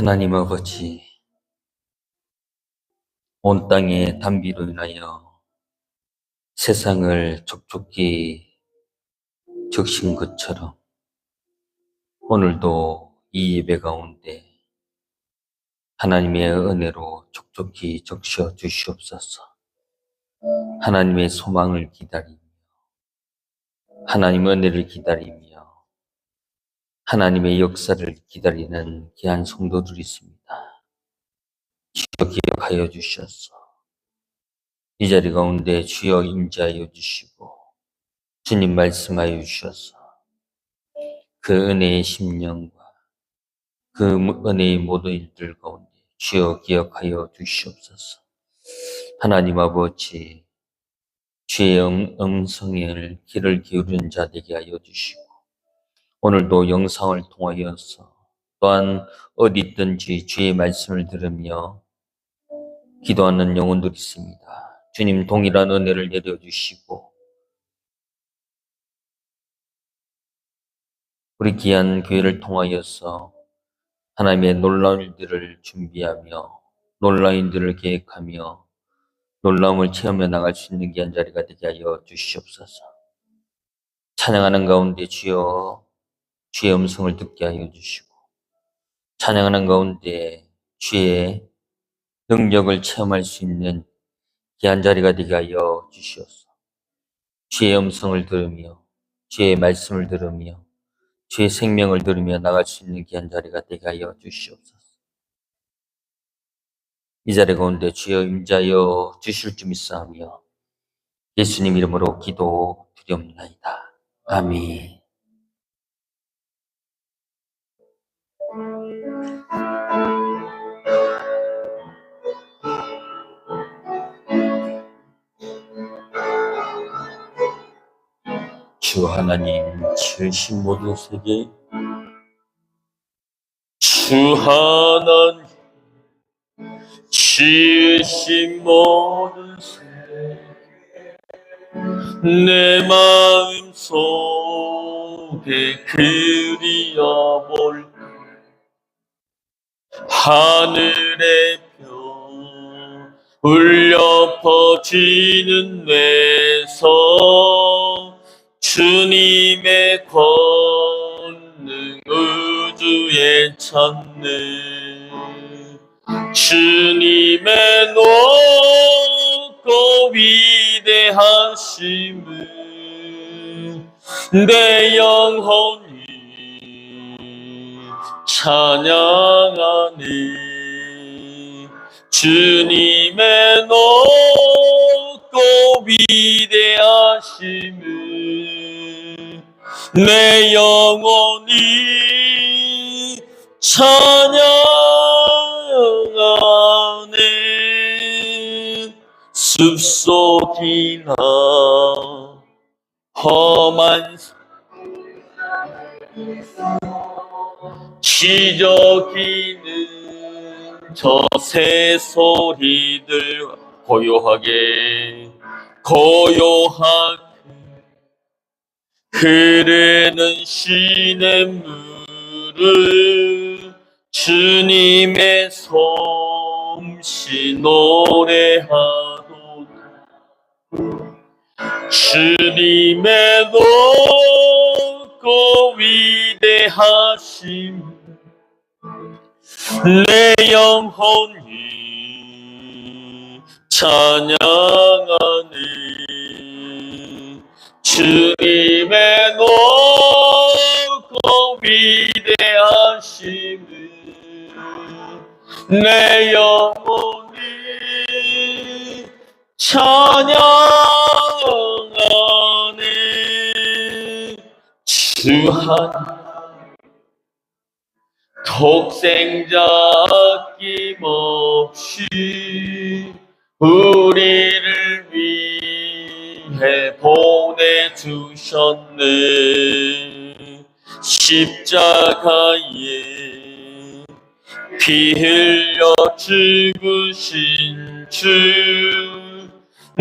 하나님 아버지, 온 땅의 단비로 인하여 세상을 촉촉히 적신 것처럼 오늘도 이 예배 가운데 하나님의 은혜로 촉촉히 적셔 주시옵소서. 하나님의 소망을 기다리며 하나님의 은혜를 기다리며 하나님의 역사를 기다리는 귀한 성도들이 있습니다. 주여 기억하여 주셔서 이 자리 가운데 주여 임재하여 주시고 주님 말씀하여 주셔서 그 은혜의 심령과 그 은혜의 모든 일들 가운데 주여 기억하여 주시옵소서. 하나님 아버지, 주의 음성에 귀를 기울이는 자 되게 하여 주시고 오늘도 영상을 통하여서 또한 어디 있든지 주의 말씀을 들으며 기도하는 영혼들이 있습니다. 주님 동일한 은혜를 내려주시고 우리 귀한 교회를 통하여서 하나님의 놀라운 일들을 준비하며 놀라운 일들을 계획하며 놀라움을 체험해 나갈 수 있는 귀한 자리가 되게 하여 주시옵소서. 찬양하는 가운데 주여 주의 음성을 듣게 하여 주시고 찬양하는 가운데 주의 능력을 체험할 수 있는 귀한 자리가 되게 하여 주시옵소서. 주의 음성을 들으며 주의 말씀을 들으며 주의 생명을 들으며 나갈 수 있는 귀한 자리가 되게 하여 주시옵소서. 이 자리 가운데 주여 임자여 주실 줄 믿사오며 예수님 이름으로 기도드리옵나이다. 아멘. 주 하나님 지으신 모든 세계, 주 하나님 지으신 모든 세계, 내 마음 속에 그리어볼 하늘의 별 울려 퍼지는 내성 주님의 권능 우주에 찾는 주님의 높고 위대하심을 내 영혼이 찬양하니 주님의 높고 위대하심을 내 영혼이 찬양하네. 숲속이나 험한 지저귀는 저 새소리들 고요하게 흐르는 시냇물을 주님의 솜씨 노래하도다. 주님의 높고 위대하심 내 영혼이 찬양하니 주님의 높고 위대하심을 내 영혼이 찬양하네. 주 하나님 독생자 아낌없이 우리를 위해 보내주셨네. 십자가에 피 흘려 죽으신 주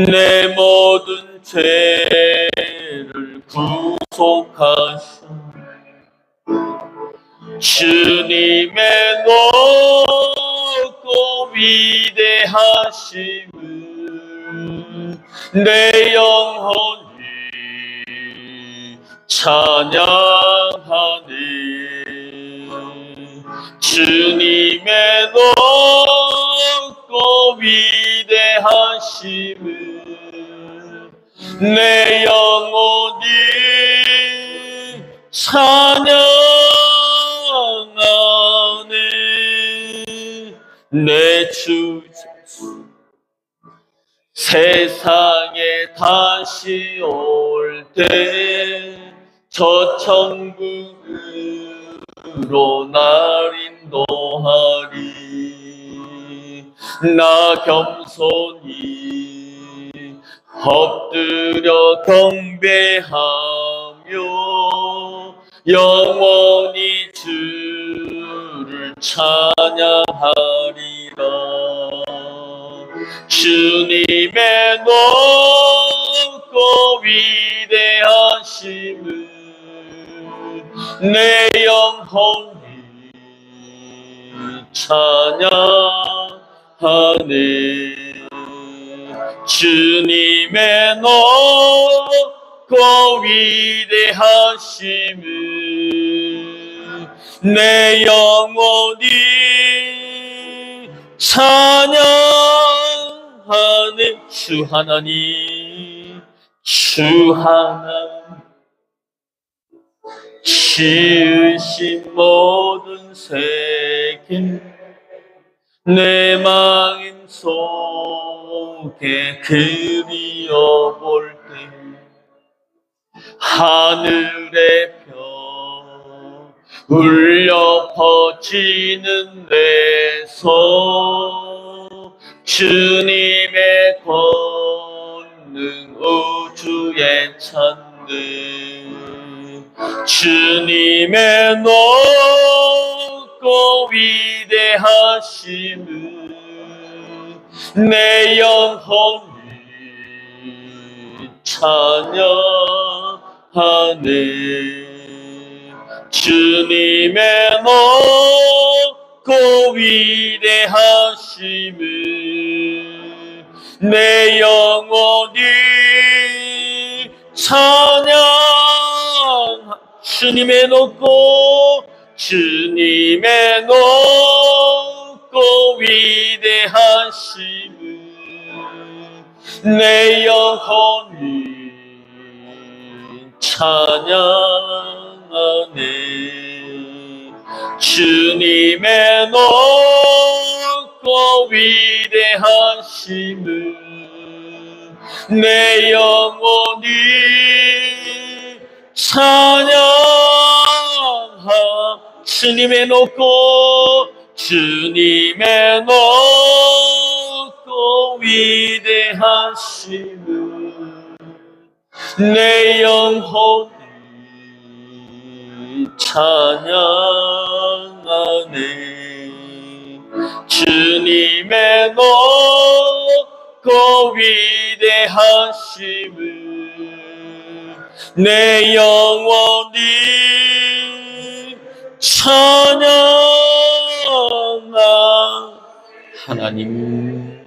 내 모든 죄를 구속하신 주님의 높고 위대하심을 내 영혼이 찬양하네. 주님의 높고 위대하심을 내 영혼이 찬양하네. 내 주 세상에 다시 올 때 저 천국으로 날 인도하리. 나 겸손히 엎드려 경배하며 영원히 주를 찬양하리라. 주님의 높고 위대하심을 내 영혼이 찬양하네. 주님의 높고 위대하심을 내 영혼이 찬양하네. 주 하나님, 주 하나님 지으신 모든 세계 내 마음 속에 그리워볼 때 하늘의 별 울려 퍼지는 데서 주님의 권능 우주에 찬들 주님의 높고 위대하심을 내 영혼이 찬양하네. 주님의 높고 위대하심을 내 영혼이 찬양. 주님의 높고 주님의 높고 위대하심을 내 영혼이 찬양하네. 주님의 높고 위대하심을 내 영혼이 찬양하. 주님의 높고 주님의 높고 위대하심을 내 영혼이 찬양하네. 주님의 높고 위대하심을 내 영혼이 찬양하. 하나님,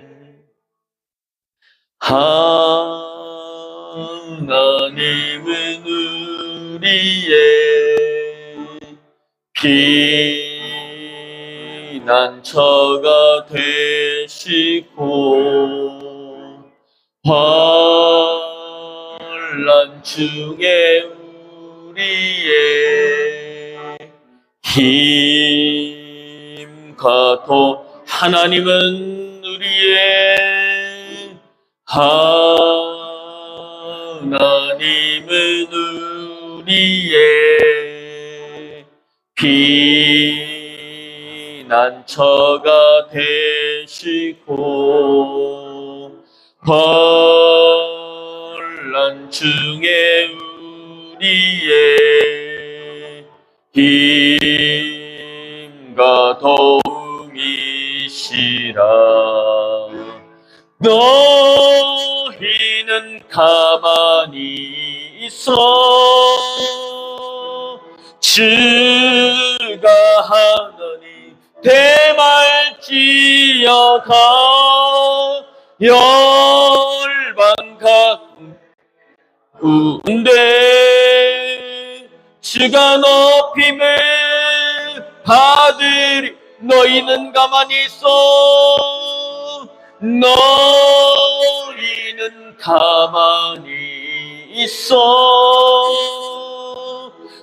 하나님은 우리의 피난처가 되시고 환난 중에 우리의 힘과 도. 하나님은 우리의 하나님은 우리의 피난처가 되시고 환난 중에 우리의 힘과 도움이시라. 너희는 가만히 있어 주가 하나님 대말지어다. 열방 가운데 주가 높임을 받으리. 너희는 가만히 있어. 너희는 가만히 있어.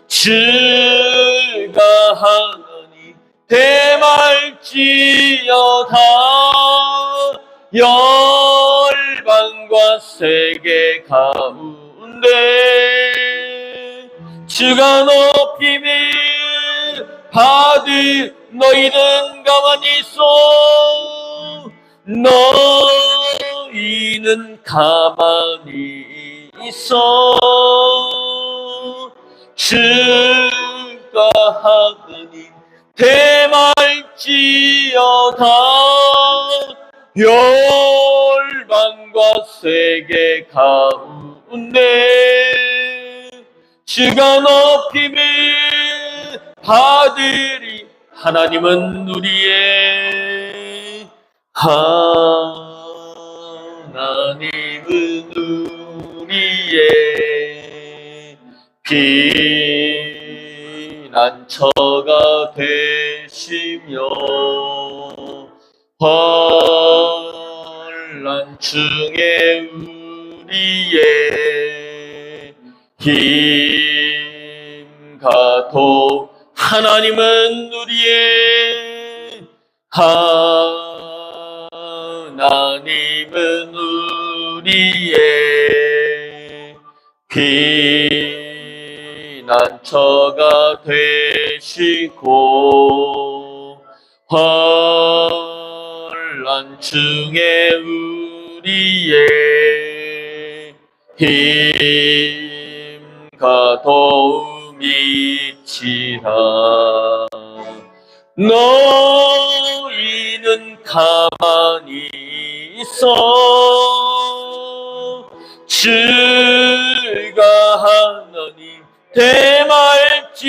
주가 하나님 대말지어다. 열방과 세계 가운데 주가 높임을 받으. 너희는 가만히 있어. 너희는 가만히 있어. 주가 하나님 대말지어다. 열방과 세계 가운데 주가 높임을 받으리. 하나님은 우리의 하나님은 우리의 피난처가 되시며 환난 중에 우리의 힘과 도. 하나님은 우리의 하나님은 우리의 피난처가 되시고 환난 중에 우리의 힘과 도움이시라. 너희는 가만히 있어. 주가 하나님 대말지어다.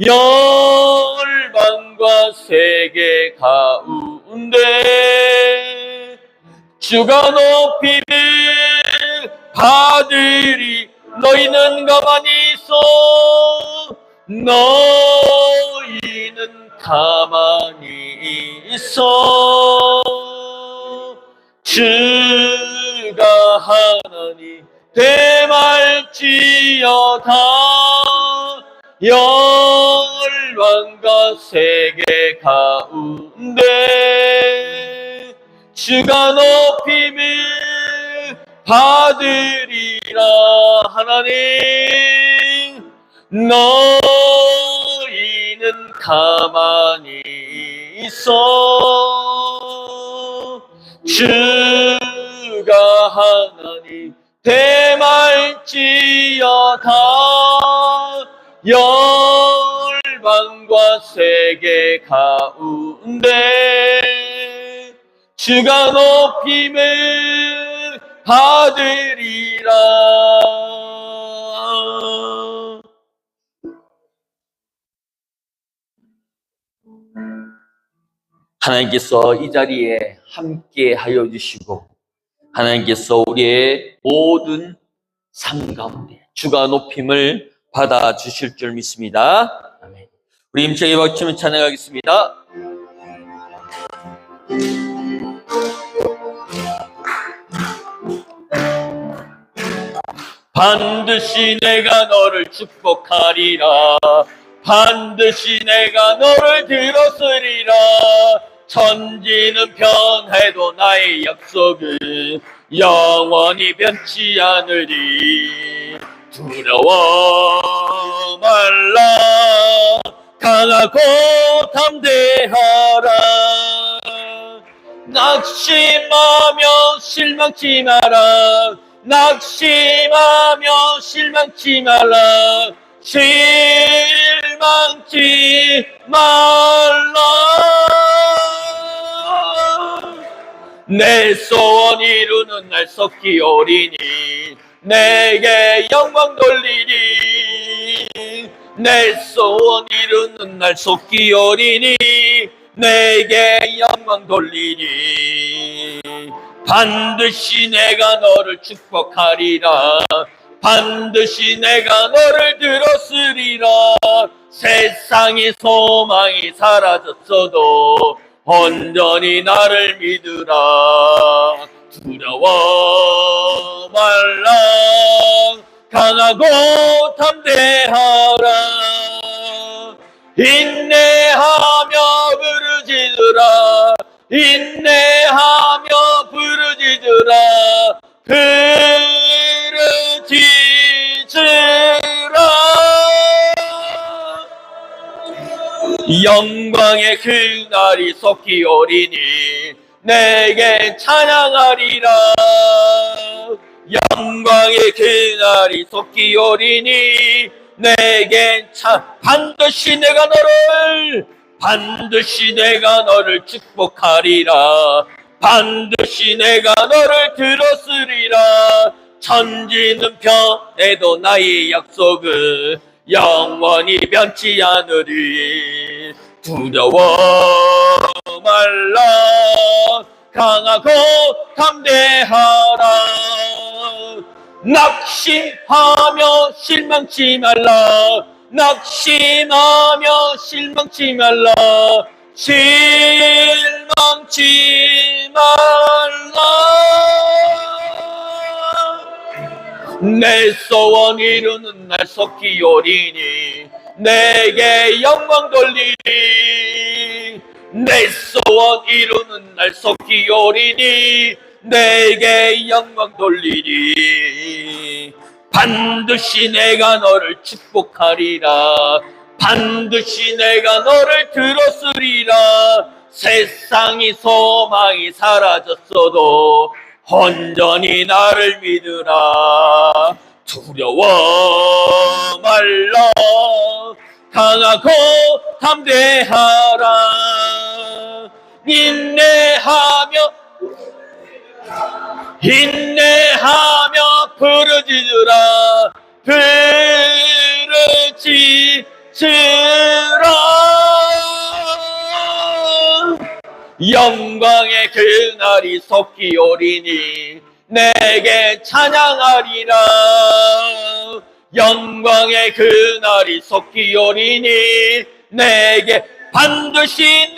열방과 세계 가운데 주가 높임을 받으리. 너희는 가만히 있어. 너희는 가만히 있어. 주가 하나님 대말지어다. 열방과 세계 가운데 주가 높임을 받으리라. 하나님 너희는 가만히 있어. 주가 하나님 대말지어다. 열방과 세계 가운데 주가 높임을 받으리라. 하나님께서 이 자리에 함께 하여 주시고 하나님께서 우리의 모든 삶 가운데 주가 높임을 받아 주실 줄 믿습니다. 아멘. 우리 힘차게 박수치며 찬양하겠습니다. 반드시 내가 너를 축복하리라. 반드시 내가 너를 들었으리라. 천지는 변해도 나의 약속은 영원히 변치 않으리. 두려워 말라. 강하고 담대하라. 낙심하며 실망치 마라. 낙심하며 실망치 말라. 실망치 말라. 내 소원 이루는 날 썩기 오리니 내게 영광 돌리니. 내 소원 이루는 날 속히 오리니 내게 영광 돌리니 반드시 내가 너를 축복하리라 반드시 내가 너를 들었으리라 세상의 소망이 사라졌어도 온전히 나를 믿으라 두려워 말라 강하고 담대하라 인내하며 부르짖으라 인내하며 부르짖으라 부르짖으라 영광의 그날이 속히 오리니 내게 찬양하리라 영광의 그날이 속히 오리니 내게 반드시 내가 너를 축복하리라 반드시 내가 너를 들었으리라 천지는 변해도 나의 약속은 영원히 변치 않으리 두려워 말라 강하고 담대하라 낙심하며 실망치 말라 낙심하며 실망치 말라 실망치 말라 내 소원 이루는 날 속히 오리니 내게 영광 돌리니 내 소원 이루는 날 속히 오리니 내게 영광 돌리니 반드시 내가 너를 축복하리라 반드시 내가 너를 들었으리라 세상이 소망이 사라졌어도 온전히 나를 믿으라 두려워 말라 강하고 담대하라 인내하며 부르짖으라 부르짖으라 영광의 그날이 속히 오리니 내게 찬양하리라 영광의 그날이 속히 오리니 내게 반드시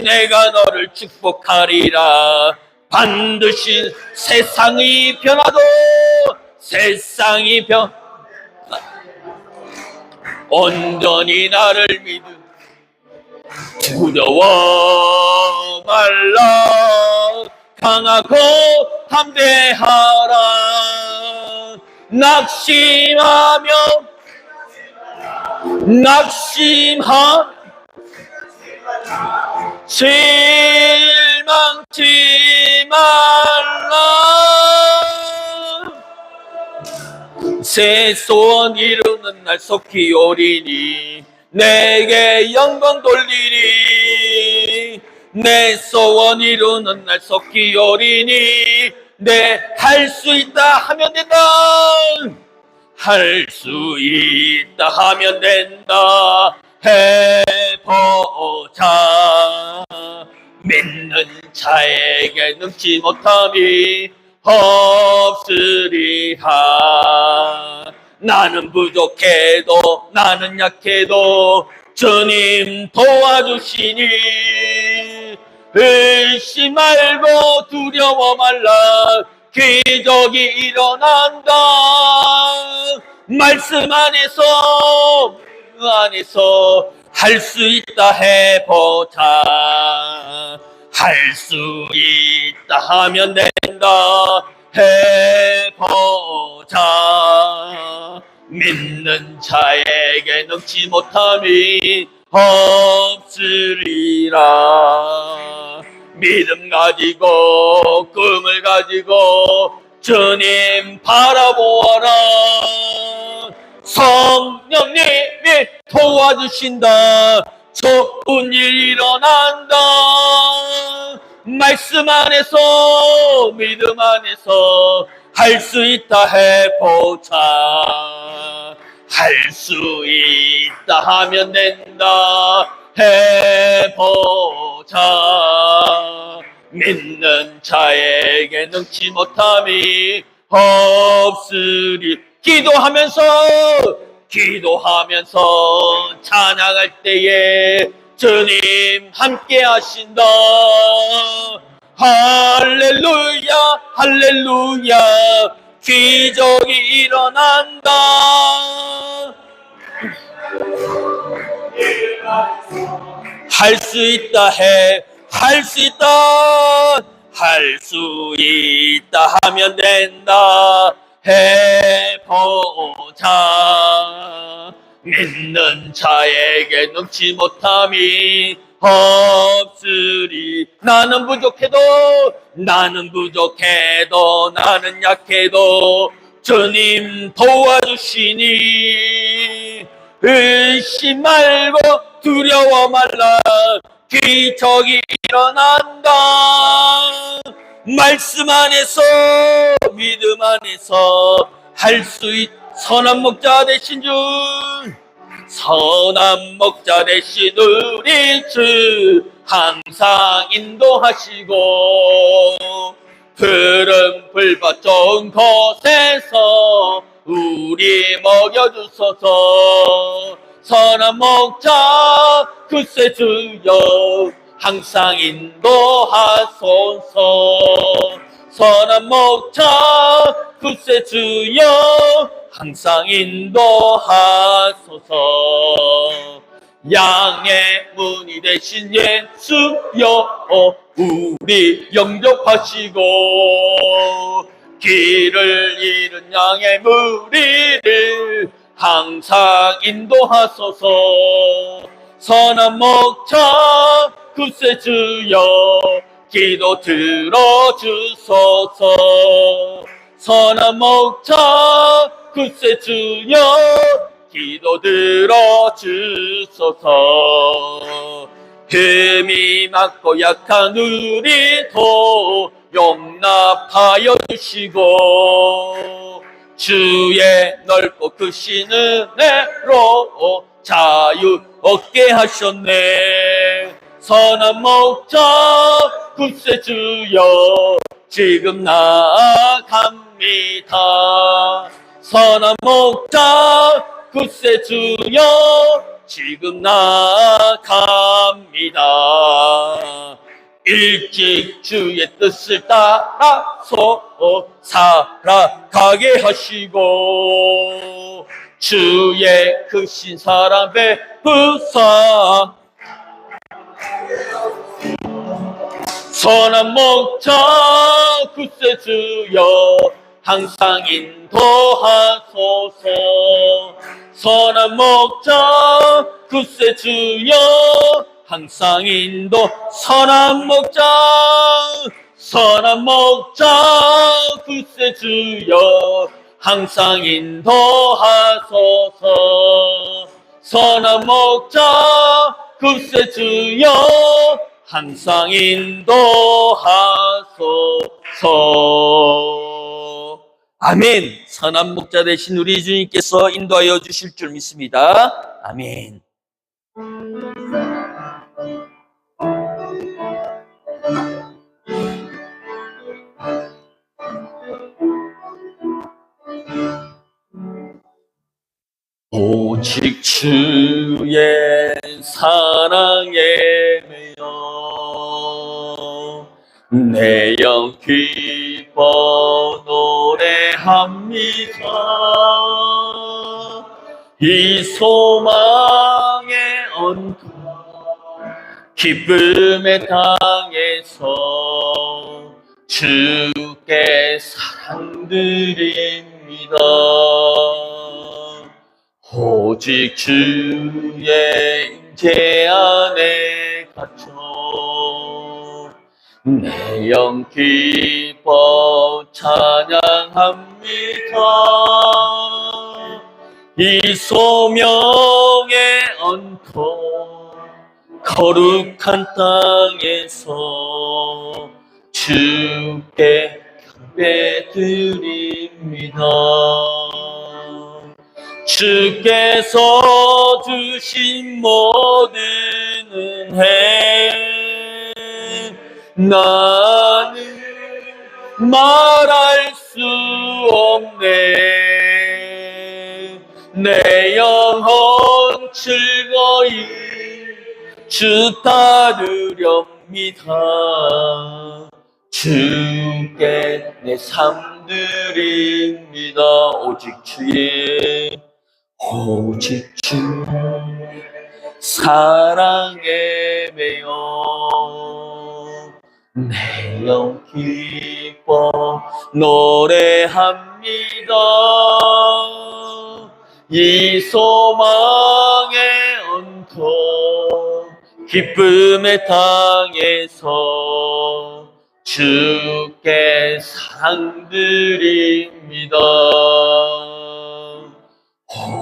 내가 너를 축복하리라 반드시 세상이 변화도 온전히 나를 믿음 두려워 말라 강하고 담대하라 낙심하며 실망치 말라 새 소원 이루는 날 속히 오리니 내게 영광 돌리리 내 소원 이루는 날 속히 오리니 내 할 수 있다 하면 된다 할 수 있다 하면 된다 해보자 믿는 자에게 능치 못함이 없으리라 나는 부족해도 나는 약해도 주님 도와주시니 의심 말고 두려워 말라 기적이 일어난다 말씀 안에서 할 수 있다 해보자 할 수 있다 하면 된다 해보자 믿는 자에게 능치 못함이 없으리라 믿음 가지고 꿈을 가지고 주님 바라보아라 성령님이 도와주신다 좋은 일 일어난다 말씀 안에서 믿음 안에서 할 수 있다 해보자 할 수 있다 하면 된다 해보자. 믿는 자에게 능치 못함이 없으리. 기도하면서 찬양할 때에 주님 함께 하신다. 할렐루야 할렐루야 기적이 일어난다. 할 수 있다 할 수 있다. 할 수 있다 하면 된다 해보자. 믿는 자에게 능치 못함이 없으리. 나는 부족해도 나는 약해도 주님 도와주시니 의심 말고 두려워 말라. 기적이 일어난다. 말씀 안에서 믿음 안에서 할 수 있. 선한 목자 되신 우리 주 항상 인도하시고 푸른 풀밭 좋은 곳에서 우리 먹여주소서. 선한 목자 글쎄 주여 항상 인도하소서. 선한 목자 글쎄 주여 항상 인도하소서. 양의 문이 되신 예수여 우리 영접하시고 길을 잃은 양의 무리를 항상 인도하소서. 선한 목자 글쎄 주여 기도 들어주소서. 선한 목자 글쎄 주여 기도 들어주소서. 힘이 많고 약한 우리도 용납하여 주시고 주의 넓고 크신 은혜로 자유 얻게 하셨네. 선한 목자 글쎄 주여 지금 나아갑니다. 선한 목자 글쎄 주여 지금 나아갑니다. 일찍 주의 뜻을 따라서 살아가게 하시고 주의 크신 사랑 베푸사. 선한 목자 글쎄 주여 항상 인도하소서. 선한 목자 글쎄 주여 항상 인도. 선한 목자 글쎄 주여 항상 인도하소서. 선한 목자 글쎄 주여 항상 인도하소서. 아멘. 선한 목자 되신 우리 주님께서 인도하여 주실 줄 믿습니다. 아멘. 오직 주의 사랑에 매여 내 영 기뻐 노래합니다. 이 소망에 얹고 기쁨의 땅에서 주께 사랑드립니다. 오직 주의 임재 안에 갇혀 내 영 기뻐 찬양합니다. 이 소명에 얹고 거룩한 땅에서 주께 경배드립니다. 주께서 주신 모든 은혜 나는 말할 수 없네. 내 영혼 즐거이 주 따르렵니다. 주께 내 삶 드립니다. 오직 주 사랑에 매여 내 영 기뻐 노래합니다. 이 소망의 언덕 기쁨의 땅에서 주께 사랑 드립니다.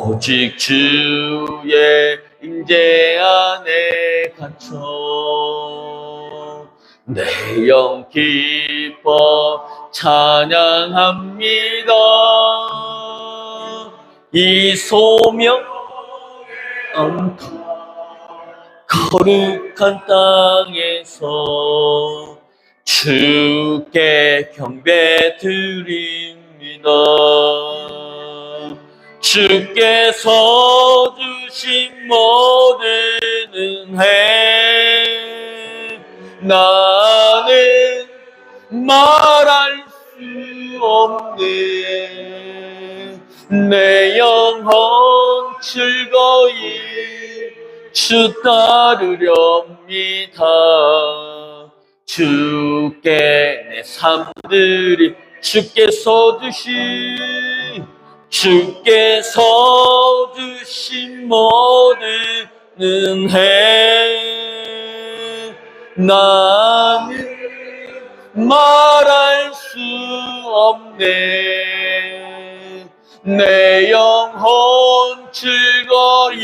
오직 주의 임재 안에 갇혀 내 영 기뻐 찬양합니다. 이 소명의 언덕 거룩한 땅에서 주께 경배 드립니다. 주께서 주신 모든 은혜 나는 말할 수 없네. 내 영혼 즐거이 주 따르렵니다. 주께 내 삶들이 주께서 주신 모든 은혜 나는 말할 수 없네. 내 영혼 즐거이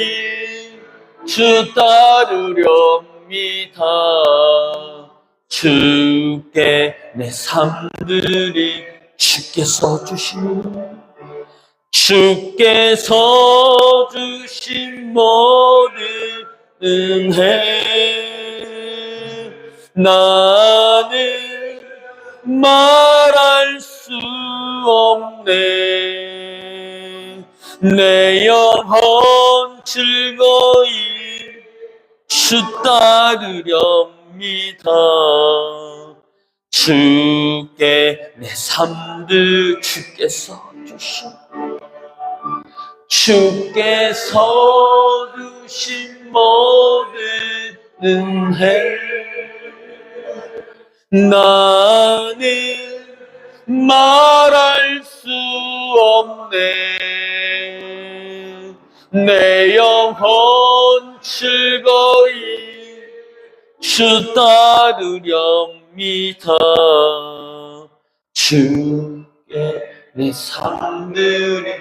주 따르렵니다. 주께 내 삶들이 주께서 주신 모든 은혜 나는 말할 수 없네. 내 영혼 즐거이 주 따르렵니다. 주께 내 삶들 주께서 주신 모든 은혜 나는 말할 수 없네. 내 영혼 즐거이 주 따르렵니다. 주께 내 삶들이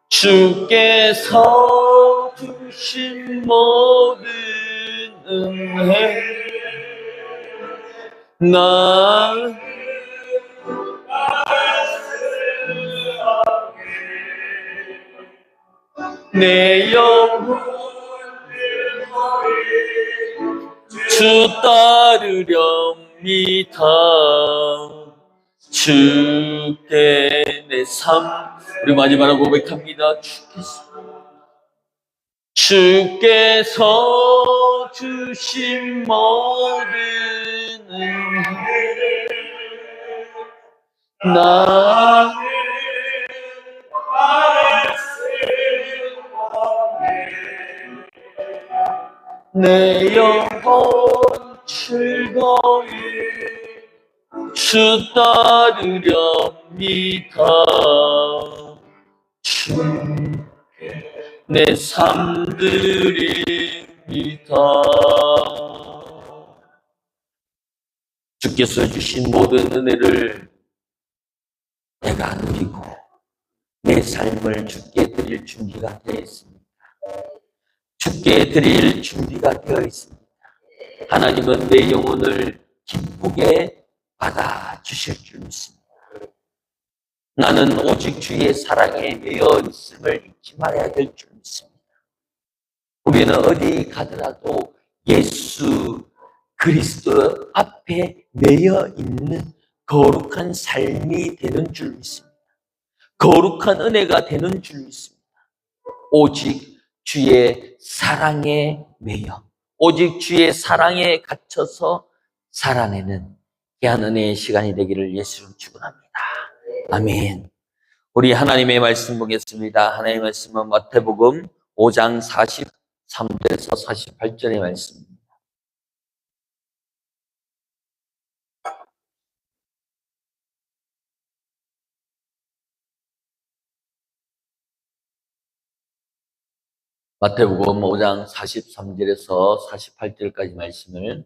주께서 주신 모든 은혜 나는 내 영혼 주 따르렵니다. 주께 내 삶 우리 마지막으로 고백합니다. 주께서 주신 모든 은혜 나는 내 영혼 즐거이 주 따르렵니다. 주께 내 삶 드립니다. 주께서 주신 모든 은혜를 내가 누리고 내 삶을 주께 드릴 준비가 되어 있습니다. 주께 드릴 준비가 되어 있습니다. 하나님은 내 영혼을 기쁘게 받아주실 줄 믿습니다. 나는 오직 주의 사랑에 매여 있음을 잊지 말아야 될 줄 믿습니다. 우리는 어디 가더라도 예수 그리스도 앞에 매여 있는 거룩한 삶이 되는 줄 믿습니다. 거룩한 은혜가 되는 줄 믿습니다. 오직 주의 사랑에 매여, 오직 주의 사랑에 갇혀서 살아내는 귀한 은혜의 시간이 되기를 예수님 축원합니다. 아멘. 우리 하나님의 말씀 보겠습니다. 하나님의 말씀은 마태복음 5장 43절에서 48절의 말씀입니다. 마태복음 5장 43절에서 48절까지 말씀을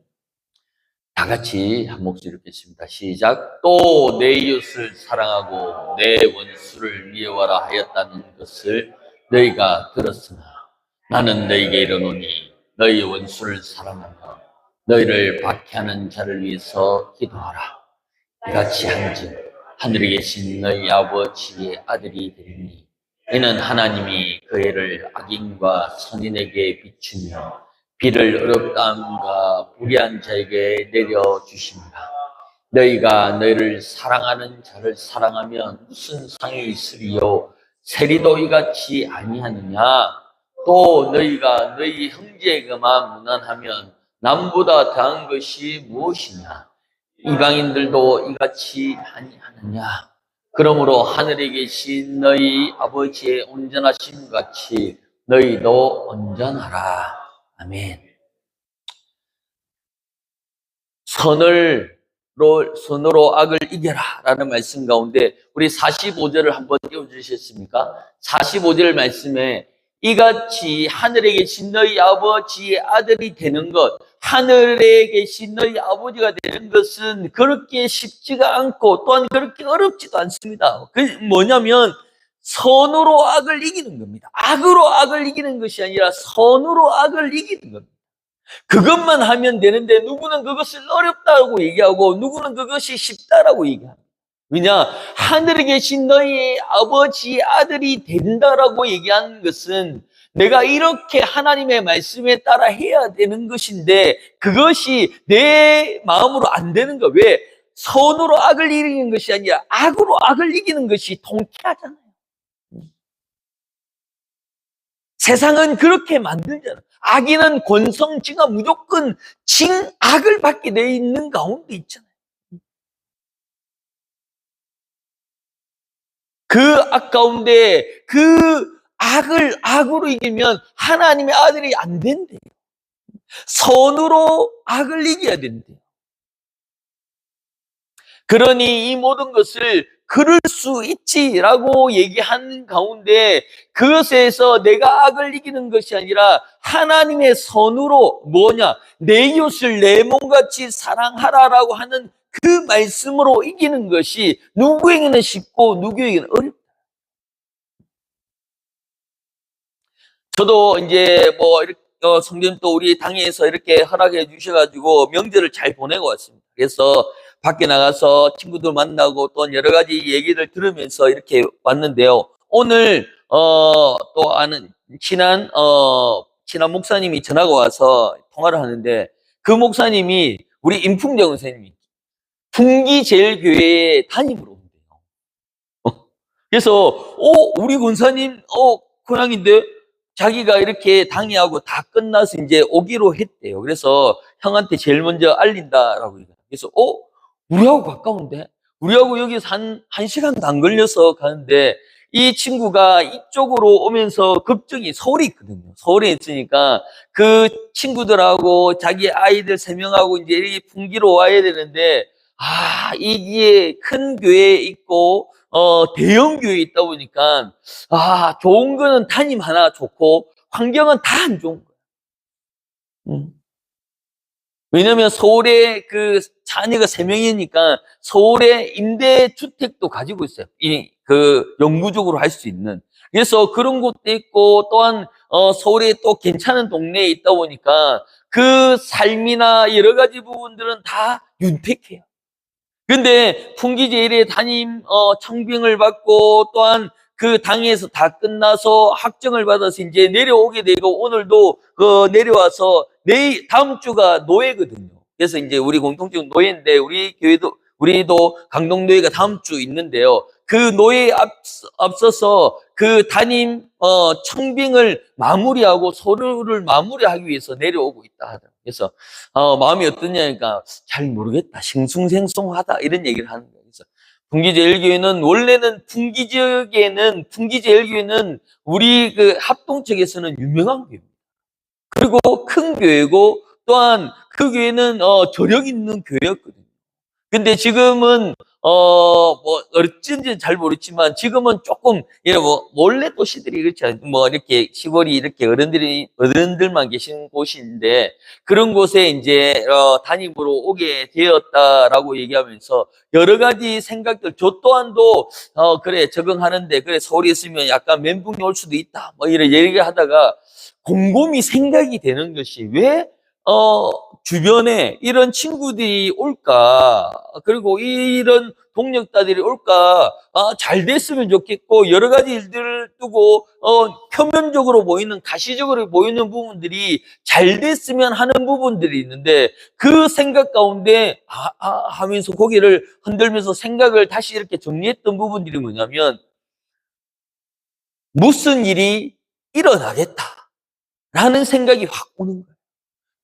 다 같이 한 목소리 읽겠습니다. 시작. 또 내 이웃을 사랑하고 내 원수를 미워하라 하였다는 것을 너희가 들었으나 나는 너희에게 이르노니 너희 원수를 사랑하며 너희를 박해하는 자를 위해서 기도하라. 이같이 한즉 하늘에 계신 너희 아버지의 아들이 되리니 이는 하나님이 그 해를 악인과 선인에게 비추며 비를 어렵다함과 불의한 자에게 내려주십니다. 너희가 너희를 사랑하는 자를 사랑하면 무슨 상이 있으리요? 세리도 이같이 아니하느냐? 또 너희가 너희 형제에게만 무난하면 남보다 더한 것이 무엇이냐? 이방인들도 이같이 아니하느냐? 그러므로 하늘에 계신 너희 아버지의 온전하심 같이 너희도 온전하라. 아멘. 선으로 악을 이겨라 라는 말씀 가운데 우리 45절을 한번 띄워주셨습니까? 45절 말씀에 이같이 하늘에 계신 너희 아버지의 아들이 되는 것, 하늘에 계신 너희 아버지가 되는 것은 그렇게 쉽지가 않고 또한 그렇게 어렵지도 않습니다. 그 뭐냐면 선으로 악을 이기는 겁니다. 악으로 악을 이기는 것이 아니라 선으로 악을 이기는 겁니다. 그것만 하면 되는데 누구는 그것을 어렵다고 얘기하고 누구는 그것이 쉽다라고 얘기합니다. 왜냐? 하늘에 계신 너희 아버지의 아들이 된다라고 얘기하는 것은 내가 이렇게 하나님의 말씀에 따라 해야 되는 것인데 그것이 내 마음으로 안 되는 거. 왜? 선으로 악을 이기는 것이 아니라 악으로 악을 이기는 것이 통쾌하잖아요. 세상은 그렇게 만들잖아. 악인은 권성징악 무조건 악을 받게 되어 있는 가운데 있잖아요. 그 악 가운데 그 악을 악으로 이기면 하나님의 아들이 안 된대요. 선으로 악을 이겨야 된대요. 그러니 이 모든 것을 그럴 수 있지라고 얘기하는 가운데 그것에서 내가 악을 이기는 것이 아니라 하나님의 선으로 뭐냐? 내 이웃을 내 몸같이 사랑하라라고 하는 그 말씀으로 이기는 것이 누구에게는 쉽고 누구에게는 어렵다. 저도 이제 성전 또 우리 당에서 이렇게 허락해 주셔가지고 명절을 잘 보내고 왔습니다. 그래서 밖에 나가서 친구들 만나고 또 여러 가지 얘기를 들으면서 이렇게 왔는데요. 오늘 또 아는 친한 목사님이 전화가 와서 통화를 하는데 그 목사님이 우리 임풍정 선생님이 풍기제일교회에 담임으로 온대요. 그래서 우리 권사님 고향인데 자기가 이렇게 당회하고 다 끝나서 이제 오기로 했대요. 그래서 형한테 제일 먼저 알린다라고 얘기해요. 그래서 우리하고 가까운데? 우리하고 여기서 한 시간도 안 걸려서 가는데 이 친구가 이쪽으로 오면서 걱정이 서울에 있거든요. 서울에 있으니까 그 친구들하고 자기 아이들 3명하고 이제 이렇게 풍기로 와야 되는데 이게 큰 교회에 있고 대형 교회에 있다 보니까 좋은 거는 담임 하나 좋고 환경은 다 안 좋은 거예요. 왜냐면 서울에 그 자녀가 3명이니까 서울에 임대주택도 가지고 있어요. 영구적으로 할 수 있는. 그래서 그런 곳도 있고 또한 서울에 또 괜찮은 동네에 있다 보니까 그 삶이나 여러 가지 부분들은 다 윤택해요. 근데 풍기제일의 담임 청빙을 받고 또한 그 당에서 다 끝나서 확정을 받아서 이제 내려오게 되고 오늘도 내려와서 다음 주가 노예거든요. 그래서 이제 우리 공통적 노예인데 우리도 강동노예가 다음 주 있는데요. 그 노예에 앞서서 그 담임 청빙을 마무리하고 서류를 마무리하기 위해서 내려오고 있다 하더라고요. 그래서 마음이 어떠냐니까 잘 모르겠다, 싱숭생숭하다 이런 얘기를 하는 거예요. 그래서 풍기제일교회는 원래는 풍기제일교회는 우리 그 합동측에서는 유명한 교회입니다. 그리고 큰 교회고 또한 그 교회는 저력 있는 교회였거든요. 근데 지금은 어쩐지 잘 모르지만 지금은 조금 원래 도시들이 그렇지 않아요. 이렇게 시골이 이렇게 어른들만 계신 곳인데 그런 곳에 이제 담임으로 오게 되었다라고 얘기하면서 여러 가지 생각들, 저 또한도 그래 적응하는데 그래 서울에 있으면 약간 멘붕이 올 수도 있다 이런 얘기하다가 곰곰이 생각이 되는 것이 왜 주변에 이런 친구들이 올까? 그리고 이런 동력자들이 올까? 잘 됐으면 좋겠고, 여러 가지 일들을 두고, 표면적으로 보이는, 가시적으로 보이는 부분들이 잘 됐으면 하는 부분들이 있는데, 그 생각 가운데, 하면서 고개를 흔들면서 생각을 다시 이렇게 정리했던 부분들이 뭐냐면, 무슨 일이 일어나겠다. 라는 생각이 확 오는 거예요.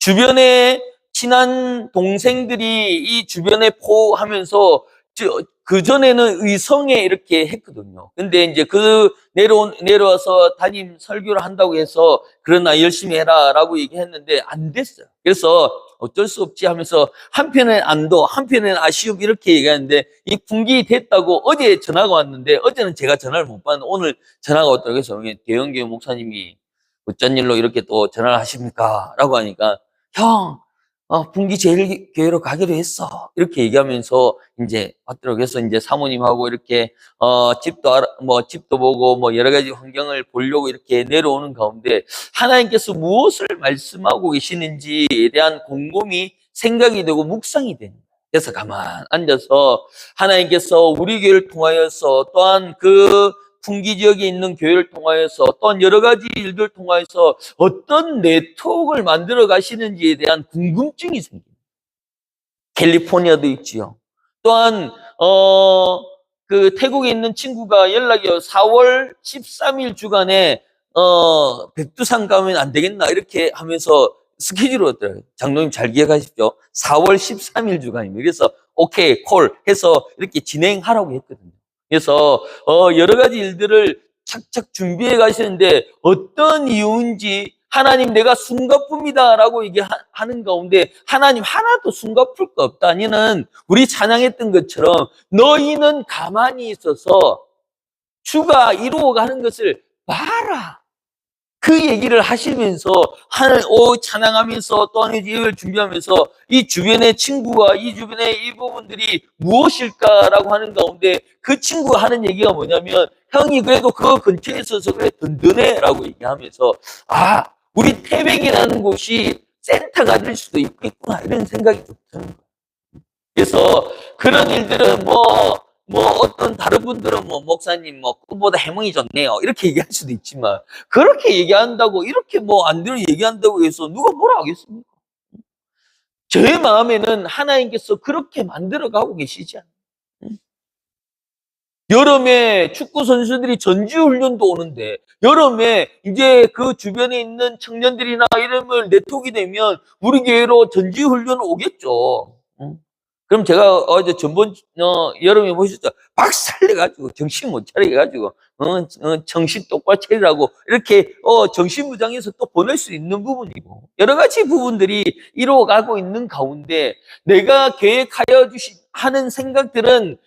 주변에 친한 동생들이 이 주변에 포하면서 그전에는 의성에 이렇게 했거든요. 근데 이제 내려와서 담임 설교를 한다고 해서 그러나 열심히 해라라고 얘기했는데 안 됐어요. 그래서 어쩔 수 없지 하면서 한편엔 안도, 한편엔 아쉬움 이렇게 얘기하는데 이 분기 됐다고 어제 전화가 왔는데 어제는 제가 전화를 못 받는데 오늘 전화가 왔다고 해서 대형교회 목사님이 어쩐 일로 이렇게 또 전화를 하십니까? 라고 하니까 형, 풍기제일교회로 가기로 했어. 이렇게 얘기하면서 이제 왔더라고요. 그래서 이제 사모님하고 이렇게, 집도 보고 여러 가지 환경을 보려고 이렇게 내려오는 가운데 하나님께서 무엇을 말씀하고 계시는지에 대한 곰곰이 생각이 되고 묵상이 되는 거예요. 그래서 가만 앉아서 하나님께서 우리 교회를 통하여서 또한 그 풍기 지역에 있는 교회를 통하여서 또한 여러 가지 일들을 통하여서 어떤 네트워크를 만들어 가시는지에 대한 궁금증이 생깁니다. 캘리포니아도 있지요. 또한 그 태국에 있는 친구가 연락이 와요. 4월 13일 주간에 백두산 가면 안 되겠나 이렇게 하면서 스케줄을 얻더라고요. 장로님 잘 기억하십시오. 4월 13일 주간입니다. 그래서 오케이 콜 해서 이렇게 진행하라고 했거든요. 그래서 여러 가지 일들을 착착 준비해 가시는데 어떤 이유인지 하나님 내가 숨가쁩니다라고 얘기하는 가운데 하나님 하나도 숨가쁠 거 없다. 아니는 우리 찬양했던 것처럼 너희는 가만히 있어서 주가 이루어가는 것을 봐라. 그 얘기를 하시면서 찬양하면서 또한 예배를 준비하면서 이 주변의 친구와 이 주변의 이 부분들이 무엇일까라고 하는 가운데 그 친구가 하는 얘기가 뭐냐면 형이 그래도 그 근처에 있어서 그래 든든해라고 얘기하면서 우리 태백이라는 곳이 센터가 될 수도 있겠구나 이런 생각이 좀 드는 거예요. 그래서 그런 일들은 어떤 다른 분들은 목사님 꿈보다 해몽이 좋네요 이렇게 얘기할 수도 있지만 그렇게 얘기한다고 이렇게 안 되는 얘기한다고 해서 누가 뭐라 하겠습니까? 저의 마음에는 하나님께서 그렇게 만들어가고 계시지 않나요? 여름에 축구 선수들이 전지훈련도 오는데 여름에 이제 그 주변에 있는 청년들이나 이름을 네트워크가 되면 우리 교회로 전지훈련 오겠죠. 그럼 제가 어제 전번 여름에 보셨죠? 박살내가지고 정신 못 차리게 가지고 정신 똑바로 차리라고 이렇게 정신무장해서 또 보낼 수 있는 부분이고 여러 가지 부분들이 이루어가고 있는 가운데 내가 계획하여 하는 생각들은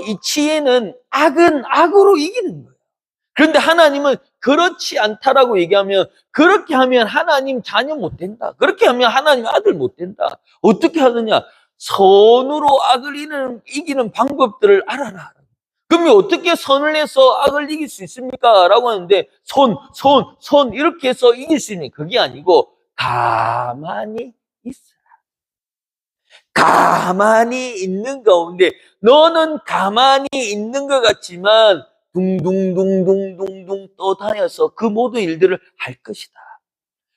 이치에는 악은 악으로 이기는 거예요. 그런데 하나님은 그렇지 않다라고 얘기하면 그렇게 하면 하나님 자녀 못 된다. 그렇게 하면 하나님 아들 못 된다. 어떻게 하느냐? 선으로 악을 이기는 방법들을 알아라. 그러면 어떻게 선을 해서 악을 이길 수 있습니까? 라고 하는데 선 이렇게 해서 이길 수 있는 그게 아니고 가만히 있어라. 가만히 있는 가운데 너는 가만히 있는 것 같지만 둥둥둥둥둥둥 떠다녀서 그 모든 일들을 할 것이다.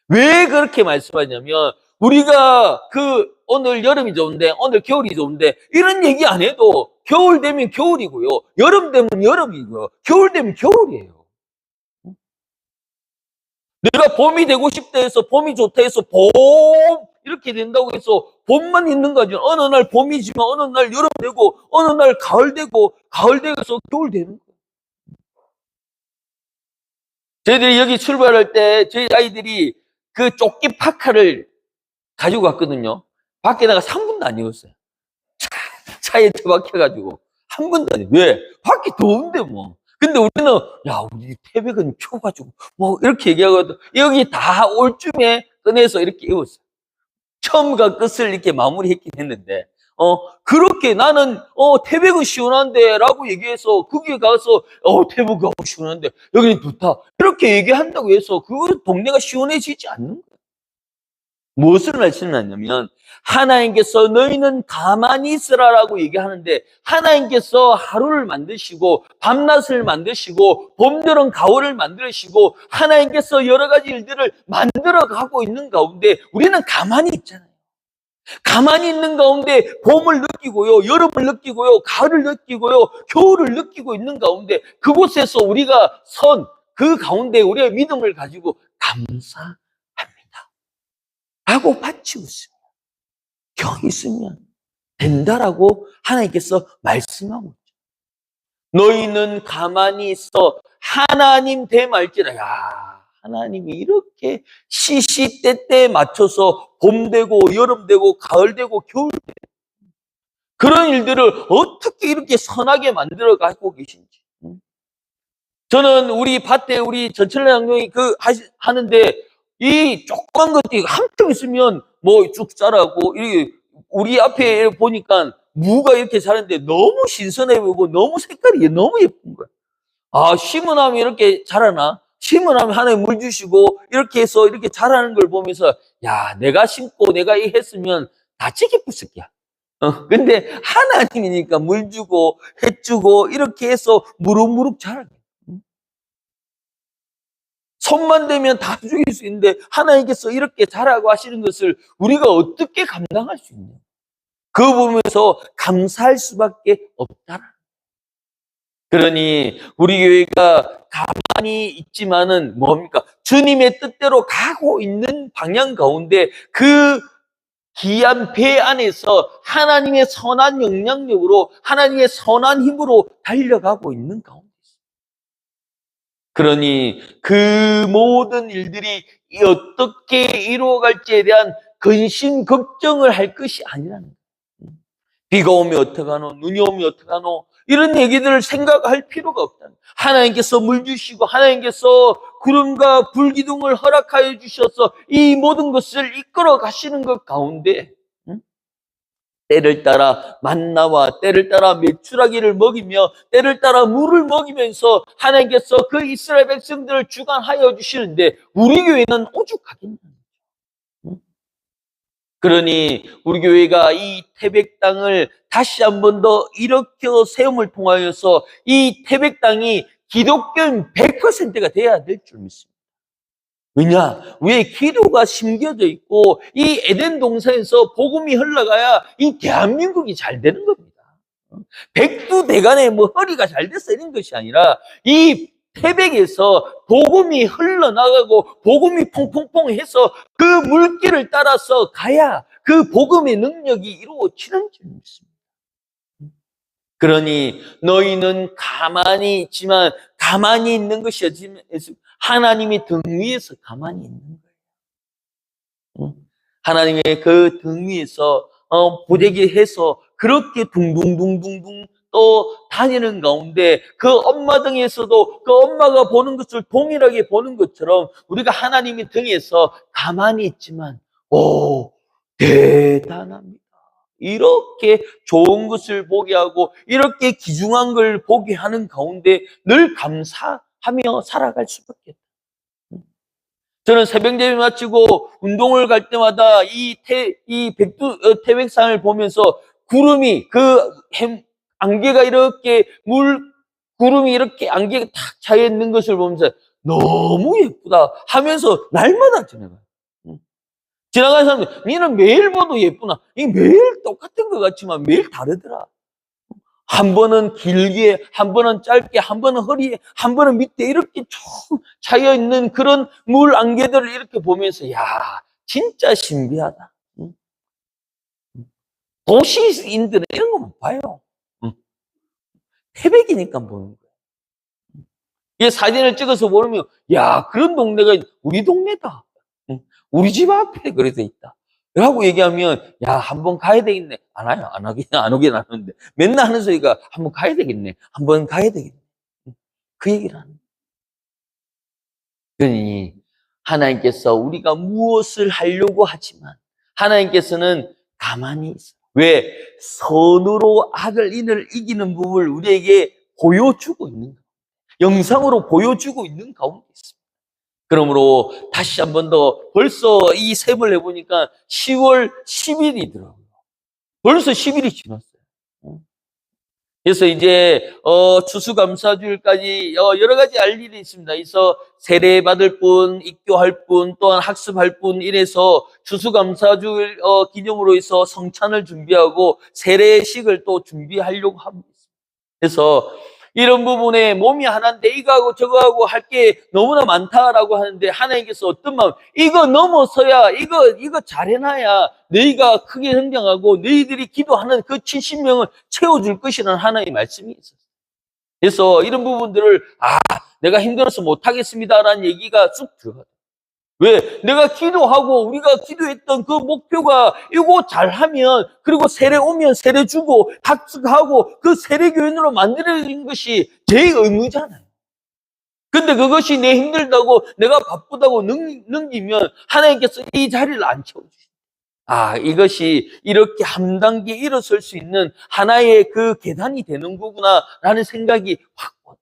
왜 그렇게 말씀하냐면 우리가 오늘 여름이 좋은데 오늘 겨울이 좋은데 이런 얘기 안 해도 겨울 되면 겨울이고요. 여름 되면 여름이고요. 겨울 되면 겨울이에요. 내가 봄이 되고 싶다 해서 봄이 좋다 해서 봄 이렇게 된다고 해서 봄만 있는 거죠. 어느 날 봄이지만 어느 날 여름 되고 어느 날 가을 되고 가을 되서 겨울 되는 거예요. 저희들이 여기 출발할 때 저희 아이들이 그 조끼 파카를 가지고 갔거든요. 밖에다가 3분도 안 입었어요. 차에 처박혀가지고 한 번도 안 입어요. 왜? 밖에 더운데 뭐. 근데 우리는 야 우리 태백은 추워가지고 뭐 이렇게 얘기하거든. 여기 다 올 쯤에 꺼내서 이렇게 입었어요. 처음과 끝을 이렇게 마무리했긴 했는데 그렇게 나는 태백은 시원한데 라고 얘기해서 거기 가서 태백은 시원한데 여기는 좋다 이렇게 얘기한다고 해서 그 동네가 시원해지지 않는 거예요. 무엇을 말씀하냐면 하나님께서 너희는 가만히 있으라라고 얘기하는데 하나님께서 하루를 만드시고 밤낮을 만드시고 봄, 여름, 가을을 만드시고 하나님께서 여러 가지 일들을 만들어 가고 있는 가운데 우리는 가만히 있잖아요. 가만히 있는 가운데 봄을 느끼고요, 여름을 느끼고요, 가을을 느끼고요, 겨울을 느끼고 있는 가운데 그곳에서 우리가 그 가운데 우리의 믿음을 가지고 감사합니다 라고 바치고 있습니다. 경 있으면 된다라고 하나님께서 말씀하고 있죠. 너희는 가만히 있어 하나님 대말지라. 야, 하나님이 이렇게 시시때때에 맞춰서 봄 되고 여름 되고 가을 되고 겨울 되고 그런 일들을 어떻게 이렇게 선하게 만들어 가고 계신지. 저는 우리 밭에 우리 전철 양용이 하는데 이 조그만 것들이 한쪽 있으면 뭐 쭉 자라고 우리 앞에 보니까 무가 이렇게 자라는데 너무 신선해 보이고 너무 색깔이 너무 예쁜 거야. 아, 심으면 이렇게 자라나? 심으면 하나님 물 주시고 이렇게 해서 이렇게 자라는 걸 보면서 야, 내가 심고 내가 했으면 다 찌개 부스기야. 근데 하나님이니까 물 주고 해 주고 이렇게 해서 무럭무럭 자라게. 손만 대면 다 죽일 수 있는데 하나님께서 이렇게 자라고 하시는 것을 우리가 어떻게 감당할 수 있냐? 그거 보면서 감사할 수밖에 없다. 그러니 우리 교회가 가만히 있지만은 뭡니까? 주님의 뜻대로 가고 있는 방향 가운데 그 귀한 배 안에서 하나님의 선한 영향력으로 하나님의 선한 힘으로 달려가고 있는 가운데 있습니다. 그러니 그 모든 일들이 어떻게 이루어갈지에 대한 근심 걱정을 할 것이 아니라는 거예요. 비가 오면 어떡하노? 눈이 오면 어떡하노? 이런 얘기들을 생각할 필요가 없다. 하나님께서 물 주시고 하나님께서 구름과 불기둥을 허락하여 주셔서 이 모든 것을 이끌어 가시는 것 가운데 때를 따라 만나와 때를 따라 메추라기를 먹이며 때를 따라 물을 먹이면서 하나님께서 그 이스라엘 백성들을 주관하여 주시는데 우리 교회는 오죽하겠냐. 그러니 우리 교회가 이 태백 땅을 다시 한 번 더 일으켜 세움을 통하여서 이 태백 땅이 기독교인 100%가 돼야 될 줄 믿습니다. 왜냐? 왜 기도가 심겨져 있고 이 에덴 동산에서 복음이 흘러가야 이 대한민국이 잘 되는 겁니다. 백두대간에 뭐 허리가 잘 돼서 이런 것이 아니라 이 태백에서 복음이 흘러나가고 복음이 퐁퐁퐁해서 그 물길을 따라서 가야 그 복음의 능력이 이루어지는 줄 믿습니다. 그러니 너희는 가만히 있지만 가만히 있는 것이 아니라 하나님의 등 위에서 가만히 있는 거예요. 하나님의 그 등 위에서 보재기 해서 그렇게 둥둥둥둥둥 또 다니는 가운데 그 엄마 등에서도 그 엄마가 보는 것을 동일하게 보는 것처럼 우리가 하나님의 등에서 가만히 있지만 대단합니다. 이렇게 좋은 것을 보게 하고 이렇게 귀중한 걸 보게 하는 가운데 늘 감사하며 살아갈 수밖에 없다. 저는 새벽 예배 마치고 운동을 갈 때마다 이 태백산을 보면서 구름이 안개가 이렇게 구름이 이렇게 안개가 탁 차여 있는 것을 보면서 너무 예쁘다 하면서 날마다 지나가요. 지나가는 사람들, 니는 매일 봐도 예쁘나? 이 매일 똑같은 것 같지만 매일 다르더라. 한 번은 길게, 한 번은 짧게, 한 번은 허리에, 한 번은 밑에 이렇게 쭉 차여 있는 그런 물 안개들을 이렇게 보면서, 야, 진짜 신비하다. 도시인들은 이런 거 못 봐요. 태백이니까 보는 거예요. 이 사진을 찍어서 보면, 야, 그런 동네가 우리 동네다. 우리 집 앞에 그래서 있다. 라고 얘기하면, 야, 한번 가야 되겠네. 안 와요. 안 오긴 하는데. 맨날 하는 소리가, 한번 가야 되겠네. 한번 가야 되겠네. 그 얘기를 하는 거예요. 그러니, 하나님께서 우리가 무엇을 하려고 하지만, 하나님께서는 가만히 있어요. 왜? 선으로 악을 인을 이기는 법을 우리에게 보여주고 있는 거예요. 영상으로 보여주고 있는 가운데 있습니다. 그러므로 다시 한 번 더 벌써 이 셈을 해보니까 10월 10일이더라고요. 벌써 10일이 지났어요. 그래서 이제 추수감사주일까지 여러 가지 할 일이 있습니다. 그래서 세례 받을 분, 입교할 분, 또한 학습할 분 이래서 추수감사주일 기념으로 해서 성찬을 준비하고 세례식을 또 준비하려고 합니다. 그래서 이런 부분에 몸이 하나인데 이거하고 저거하고 할 게 너무나 많다라고 하는데 하나님께서 어떤 마음, 이거 넘어서야 이거 잘해놔야 너희가 크게 성장하고 너희들이 기도하는 그 70명을 채워줄 것이라는 하나님의 말씀이 있었어요. 그래서 이런 부분들을 내가 힘들어서 못하겠습니다라는 얘기가 쑥 들어가요. 왜? 내가 기도하고 우리가 기도했던 그 목표가 이거 잘하면 그리고 세례 오면 세례 주고 학습하고 그 세례교인으로 만들어진 것이 제 의무잖아요. 근데 그것이 내 힘들다고 내가 바쁘다고 넘기면 하나님께서 이 자리를 안 채워주십니다. 이것이 이렇게 한 단계 일어설 수 있는 하나의 그 계단이 되는 거구나 라는 생각이 확 와요.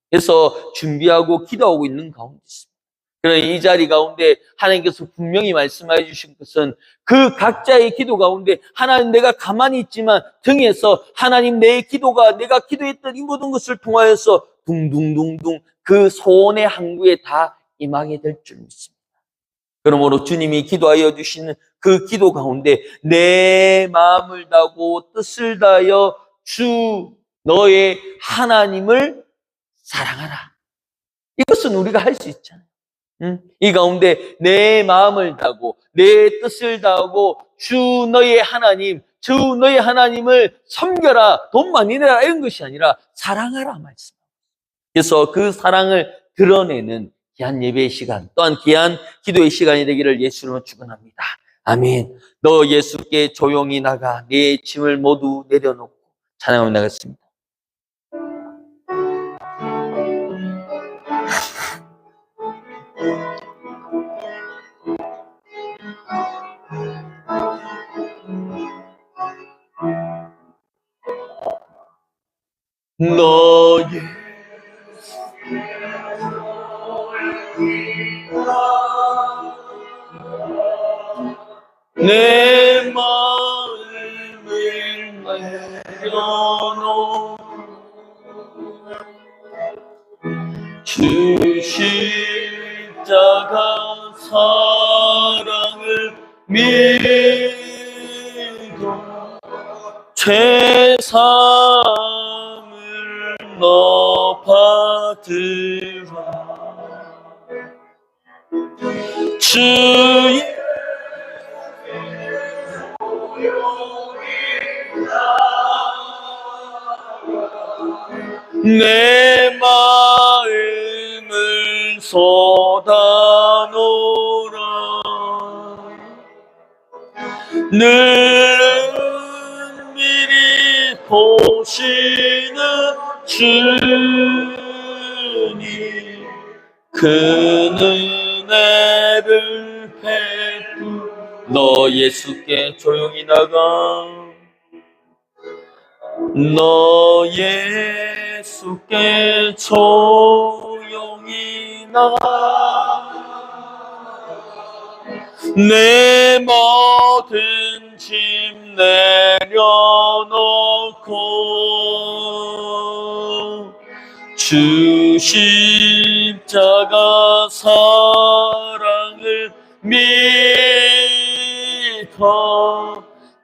그래서 준비하고 기도하고 있는 가운데 있습니다. 그러나 이 자리 가운데 하나님께서 분명히 말씀해 주신 것은 그 각자의 기도 가운데 하나님 내가 가만히 있지만 등에서 하나님 내 기도가 내가 기도했던 이 모든 것을 통하여서 둥둥둥둥 그 소원의 항구에 다 임하게 될 줄 믿습니다. 그러므로 주님이 기도하여 주시는 그 기도 가운데 내 마음을 다하고 뜻을 다하여 주 너의 하나님을 사랑하라. 이것은 우리가 할 수 있잖아요. 이 가운데 내 마음을 다하고 내 뜻을 다하고 주 너의 하나님을 섬겨라, 돈 많이 내라 이런 것이 아니라 사랑하라 말씀. 그래서 그 사랑을 드러내는 귀한 예배의 시간, 또한 귀한 기도의 시간이 되기를 예수님으로 축원합니다. 아멘. 너 예수께 조용히 나가 내 짐을 모두 내려놓고 찬양하며 나갔습니다. 너의 내 마음을 내려놓고 주 십자가 사랑을 믿고 죄사함을 너 받으라. 주의 내 마음을 쏟아놓으라. 늘 미리 보시는 주님 그 은혜를 베푸 너 예수께 조용히 나가 너 예수께 조용히 나가 내 모든 짐 내려놓고 주 십자가 사랑을 믿어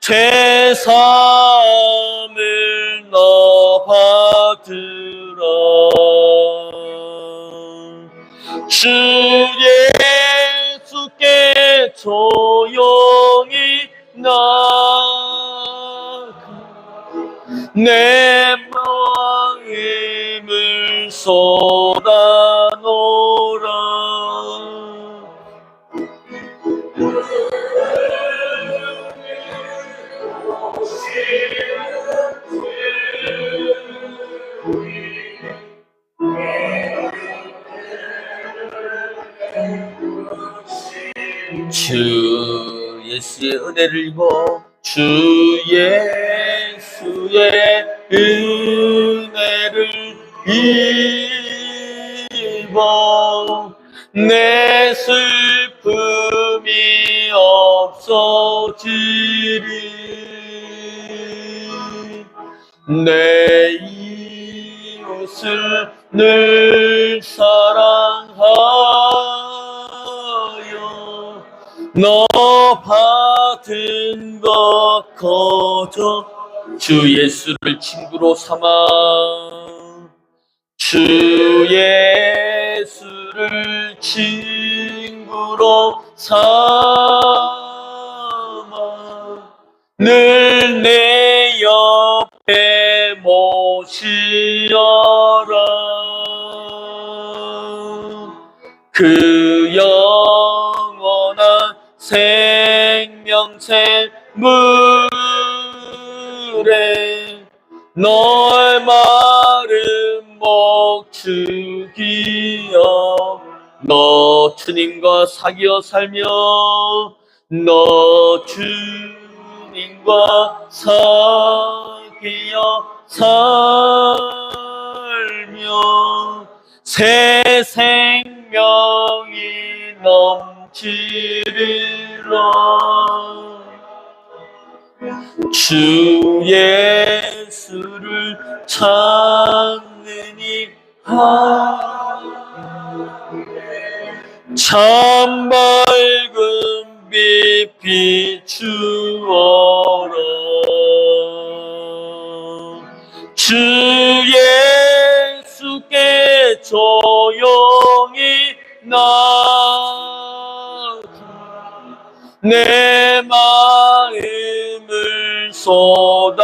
죄사함을 너 받으라. 주 예수께 조용히 나가 내 마음을 쏟아놓으라. 주 예수의 은혜를 입어 주 예수의 은혜를 입어 내 슬픔이 없어지리. 내 이웃을 늘 사랑하여 너 받은 것 거저 주 예수를 친구로 삼아 주 예수를 친구로 삼아 늘 내 옆에 모시어라. 그 영원한 생명샘 물에 너의 마른 목 죽이어 너 주님과 사귀어 살며 너 주님과 사귀어 살며 새 생명이 넘치리라. 주 예수를 찾느니 참 밝은 빛 비추어라. 주 예수께 조용히 나가 내 마음을 쏟아놓으라.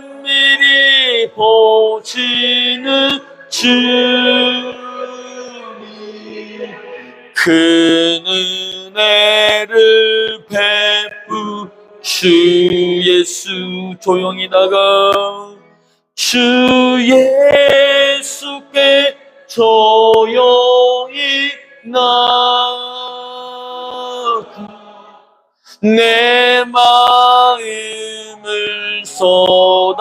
은밀히 보시는 주님 큰 은혜를 베푸 주 예수 조용히 나가 주 예수께 조용히 나가 내 마음을 쏟아놓으라.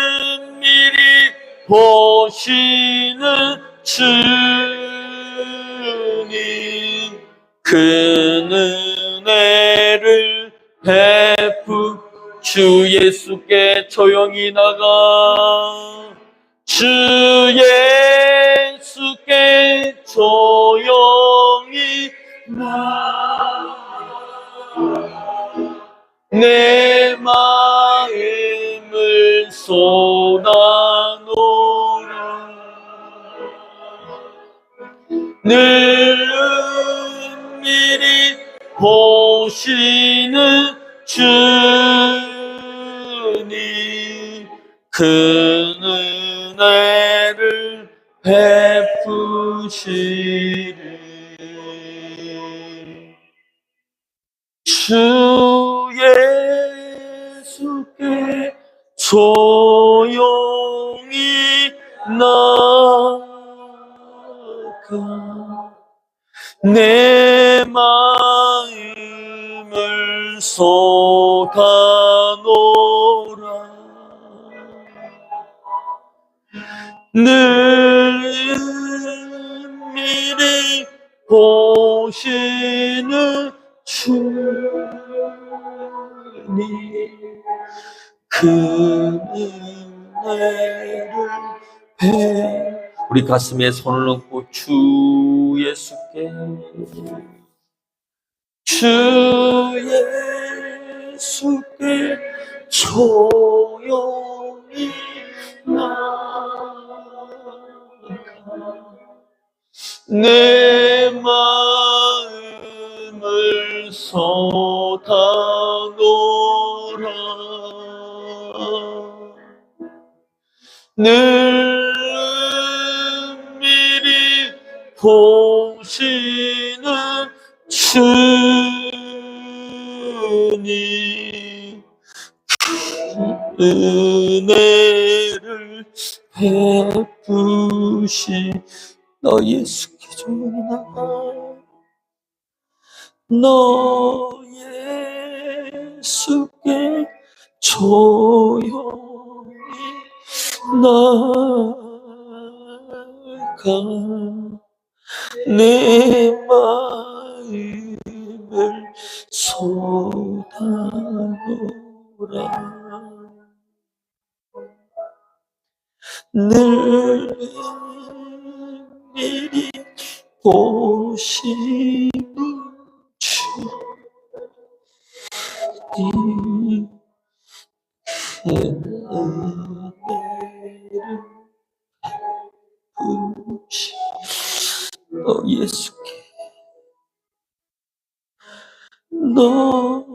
은밀히 보시는 주님 큰 은혜를 베푸 주 예수께 조용히 나가 주 예수께 조용히 나가 내 마음을 쏟아놓으라. 늘 은밀히 보시는 주님 큰 은혜를 베푸시리. 주 예수께 조용히 나가 내 마음을 쏟아놓으라. 늘 미리 보시는 주님, 그 은혜를 우리 가슴에 손을 얹고 주 예수께 조용히 나가 내 마음을 쏟아놓으라. 늘 미리 보시는 주님, 은혜를 베푸시. 너 예수께 조용히 나가. 너 예수께 조용히 나가. 내 마음을 쏟아놓으라. 늘 미리 보시는 주님, 은혜를 베푸시. 너 예수께, 너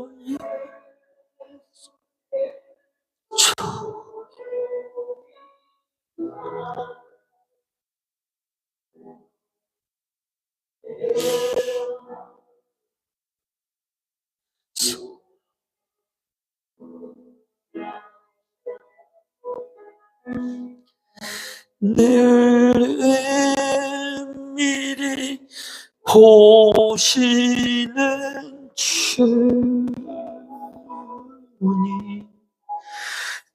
늘 미리 보시는 주님,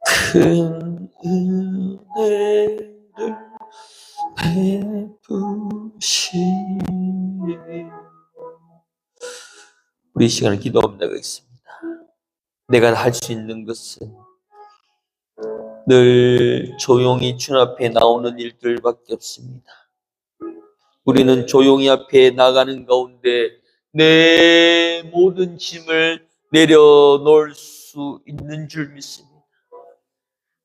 큰 은혜를 베푸시. 우리 시간을 기도합니다. 내가 할 수 있는 것은 늘 조용히 주 앞에 나오는 일들밖에 없습니다. 우리는 조용히 앞에 나가는 가운데 내 모든 짐을 내려놓을 수 있는 줄 믿습니다.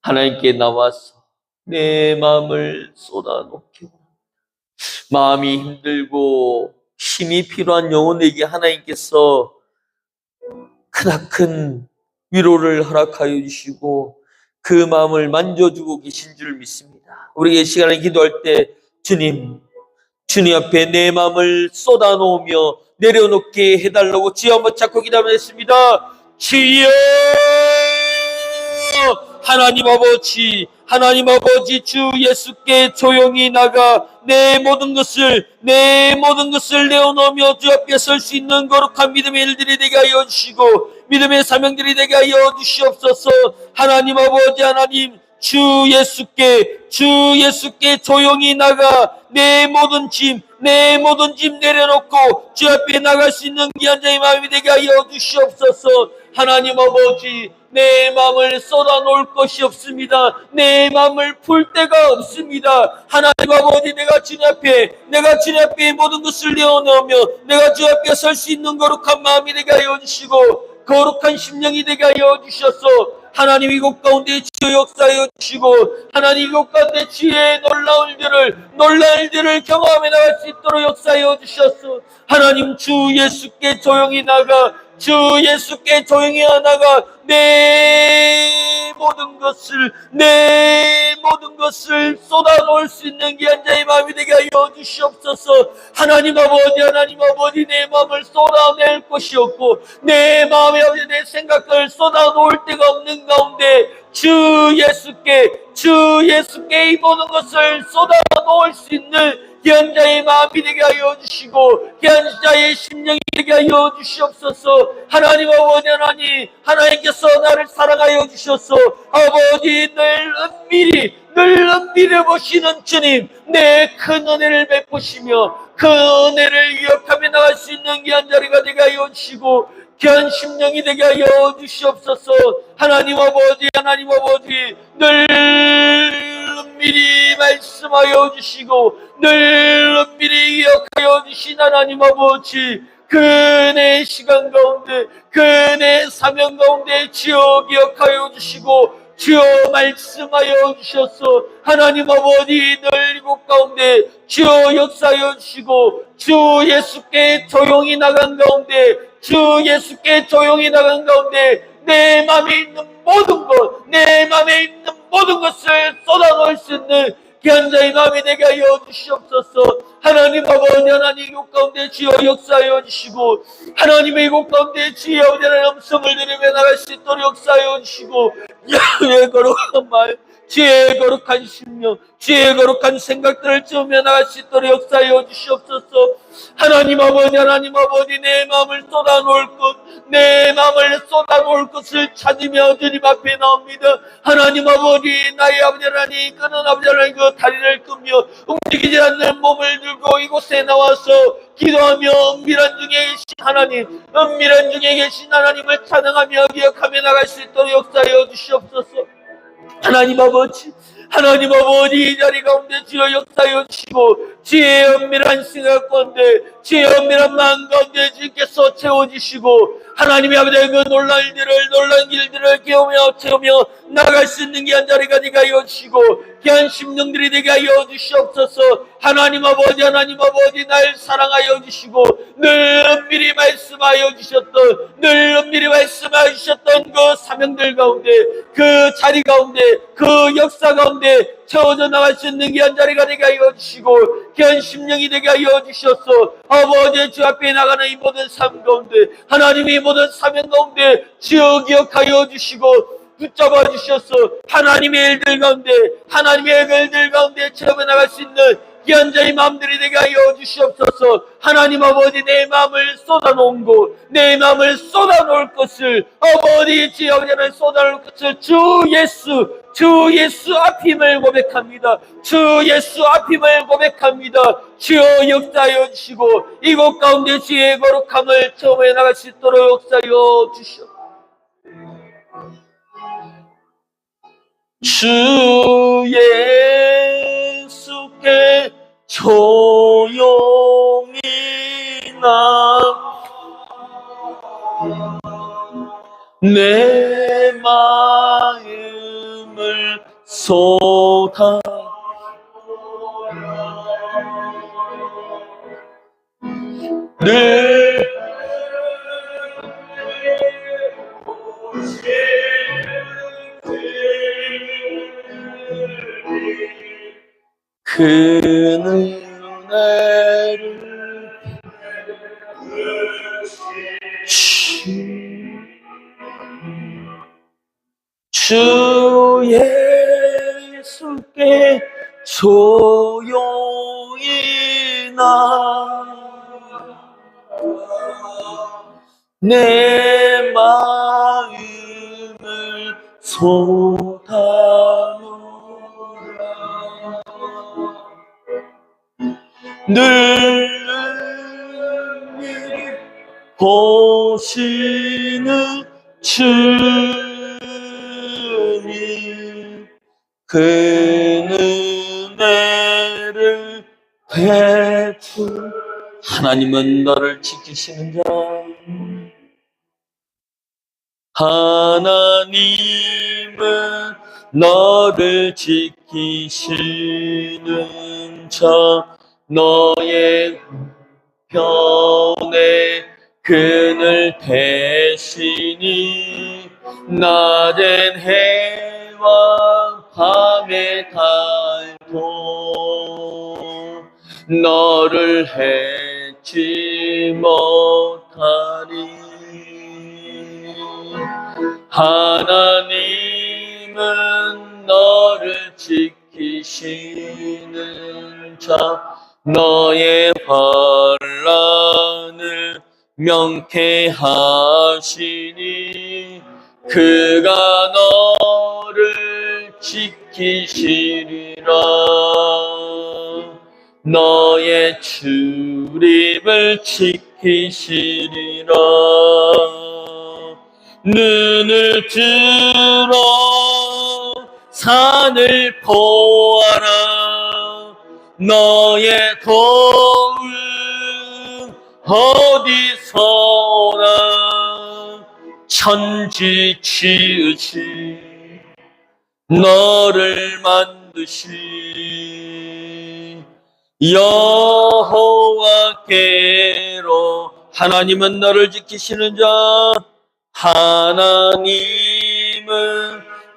하나님께 나와서 내 마음을 쏟아놓기로, 마음이 힘들고 힘이 필요한 영혼에게 하나님께서 크나큰 위로를 허락하여 주시고 그 마음을 만져주고 계신 줄 믿습니다. 우리에게 시간을 기도할 때 주님 앞에 내 마음을 쏟아놓으며 내려놓게 해달라고 주여 한번 찾고 기도하겠습니다. 주여, 하나님 아버지 주 예수께 조용히 나가 내 모든 것을 내어놓으며 주 앞에 설 수 있는 거룩한 믿음의 일들이 되게 하여 주시고 믿음의 사명들이 되게 하여 주시옵소서. 하나님 아버지, 하나님 주 예수께 조용히 나가 내 모든 짐 내려놓고 주 앞에 나갈 수 있는 귀한 자의 마음이 되게 하여 주시옵소서. 하나님 아버지, 내 마음을 쏟아놓을 것이 없습니다. 내 마음을 풀 데가 없습니다. 하나님 아버지, 내가 주님 앞에 모든 것을 내어놓으며 내가 주 앞에 설 수 있는 거룩한 마음이 되게 하여 주시고 거룩한 심령이 되게 하여 주셔서 하나님 이곳 가운데 주여 역사하여 주시고 하나님 이곳 가운데 주의 놀라운 일들을 경험해 나갈 수 있도록 역사하여 주셔서 하나님 주 예수께 조용히 나가 내 모든 것을 쏟아놓을 수 있는 귀한 자의 마음이 되게 하여 주시옵소서. 하나님 아버지, 내 마음을 쏟아낼 것이 없고 내 마음에 내 생각을 쏟아놓을 데가 없는 가운데 주 예수께 이 모든 것을 쏟아 놓을 수 있는 귀한 자의 마음이 되게 하여 주시고 귀한 자의 심령이 되게 하여 주시옵소서. 하나님 아버지, 하나님께서 나를 사랑하여 주셔서 아버지 늘 은밀히 보시는 주님, 내 큰 은혜를 베푸시며 그 은혜를 기억하며 나갈 수 있는 귀한 자리가 되게 하여 주시고 귀한 심령이 되게 하여 주시옵소서. 하나님 아버지, 늘 은밀히 말씀하여 주시고 늘 은밀히 기억하여 주신 하나님 아버지, 그 내 시간 가운데 그 내 사명 가운데 주여 기억하여 주시고 주여 말씀하여 주셔서 하나님 아버지 늘 이곳 가운데 주여 역사하여 주시고 주 예수께 조용히 나간 가운데 내 마음에 있는 모든 것을 쏟아놓을 수 있는 귀한 자의 마음이 되게 하여 주시옵소서. 하나님 아버지, 이곳 가운데 주여 역사하여 주시고 하나님의 이곳 가운데 주여 하나님의 음성을 들으며 나갈 수 있도록 역사하여 주시고 주의 거룩한 말, 주의 거룩한 심령, 주의 거룩한 생각들을 찌우며 나갈 수 있도록 역사하여 주시옵소서. 하나님 아버지, 내 마음을 쏟아놓을 것을 찾으며 주님 앞에 나옵니다. 하나님 아버지, 나의 아버지 하나님, 끄는 아버지 하나님, 그 다리를 끄며 움직이지 않는 몸을 들고 이곳에 나와서 기도하며 은밀한 중에 계신 하나님을 찬양하며 기억하며 나갈 수 있도록 역사하여 주시옵소서. 하나님 아버지, 이 자리 가운데 주여 역사하여 주시고 주의 은밀한 생각 가운데 주의 은밀한 마음 가운데 주께서 채워주시고 하나님의 아버지 그 놀란 길들을 채우며 나갈 수 있는 귀한 자리가 되게 하여 주시고 귀한 심령들이 되게 하여 주시옵소서. 하나님 아버지, 날 사랑하여 주시고 늘 은밀히 말씀하여 주셨던 그 사명들 가운데 그 자리 가운데 그 역사 가운데 채워져 나갈 수 있는 귀한 자리가 되게 하여 주시고 귀한 심령이 되게 하여 주셔서 아버지 주 앞에 나가는 이 모든 삶 가운데 하나님의 모든 사명 가운데 주여 기억하여 주시고 붙잡아 주셔서 하나님의 일들 가운데 체험해 나갈 수 있는 귀한 자의 마음들이 되게 하여 주시옵소서. 하나님 아버지, 내 마음을 쏟아놓을 것을 아버지 주의 아버지를 쏟아놓을 것을 주 예수 앞임을 고백합니다. 주여 역사하여 주시고 이곳 가운데 주의 거룩함을 체험해 나갈 수 있도록 역사하여 주시옵소서. 주 예수께 조용히 내 마음을 쏟아 늘 그 은혜를 주 예수께 조용히 내 마음을 쏟아놓으라. 늘 보시는 주님, 그 은혜를 베풀 하나님은 너를 지키시는 자, 하나님은 너를 지키시는 자, 너의 편에 그늘 대신이 낮엔 해와 밤의 달도 너를 해치 못하리. 하나님은 명쾌하시니 그가 너를 지키시리라. 너의 출입을 지키시리라. 눈을 들어 산을 보아라. 너의 도움 어디서나. 천지 지으신 너를 만드신 여호와께로. 하나님은 너를 지키시는 자. 하나님은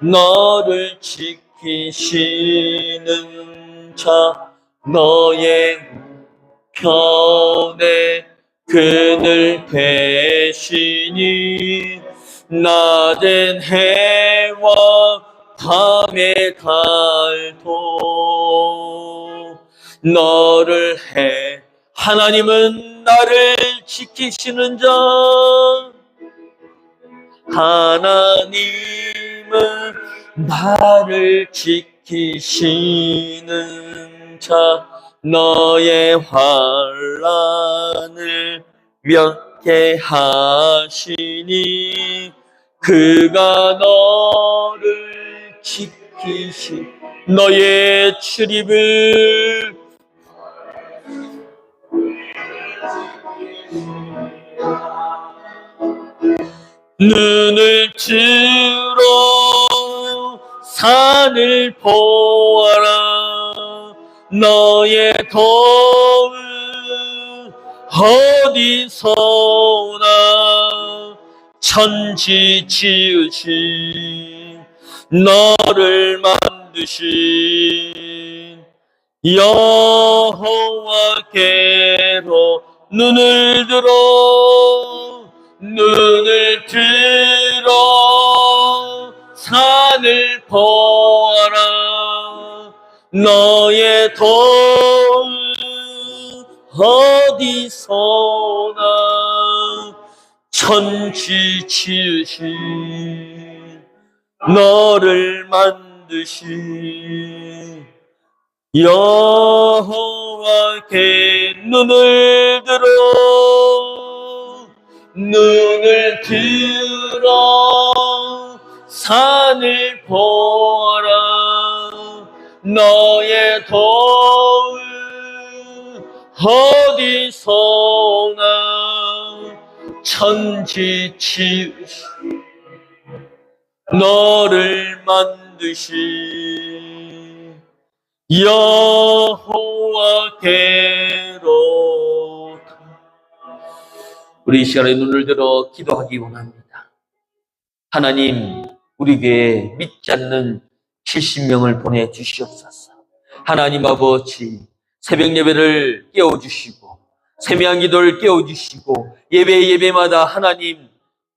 너를 지키시는 자. 너의 편에 그늘 되시니 낮엔 해와 밤의 달도 너를 해. 하나님은 나를 지키시는 자. 하나님은 나를 지키시는 자. 너의 환난을 면케하시니 그가 너를 지키시. 너의 출입을 눈을 들어 산을 보아라. 너의 도움 어디서나. 천지 지으신 너를 만드신 여호와께로. 눈을 들어 산을 보아라. 너의 도움 어디서나. 천지 지으신 너를 만드신 여호와께. 눈을 들어 산을 보아라. 너의 도움 어디서나. 천지 지으신 너를 만드신 여호와께로. 우리 이 시간에 눈을 들어 기도하기 원합니다. 하나님, 우리 교회에 믿지 않는 70명을 보내주시옵소서. 하나님 아버지, 새벽 예배를 깨워주시고 세미한 기도를 깨워주시고 예배마다 하나님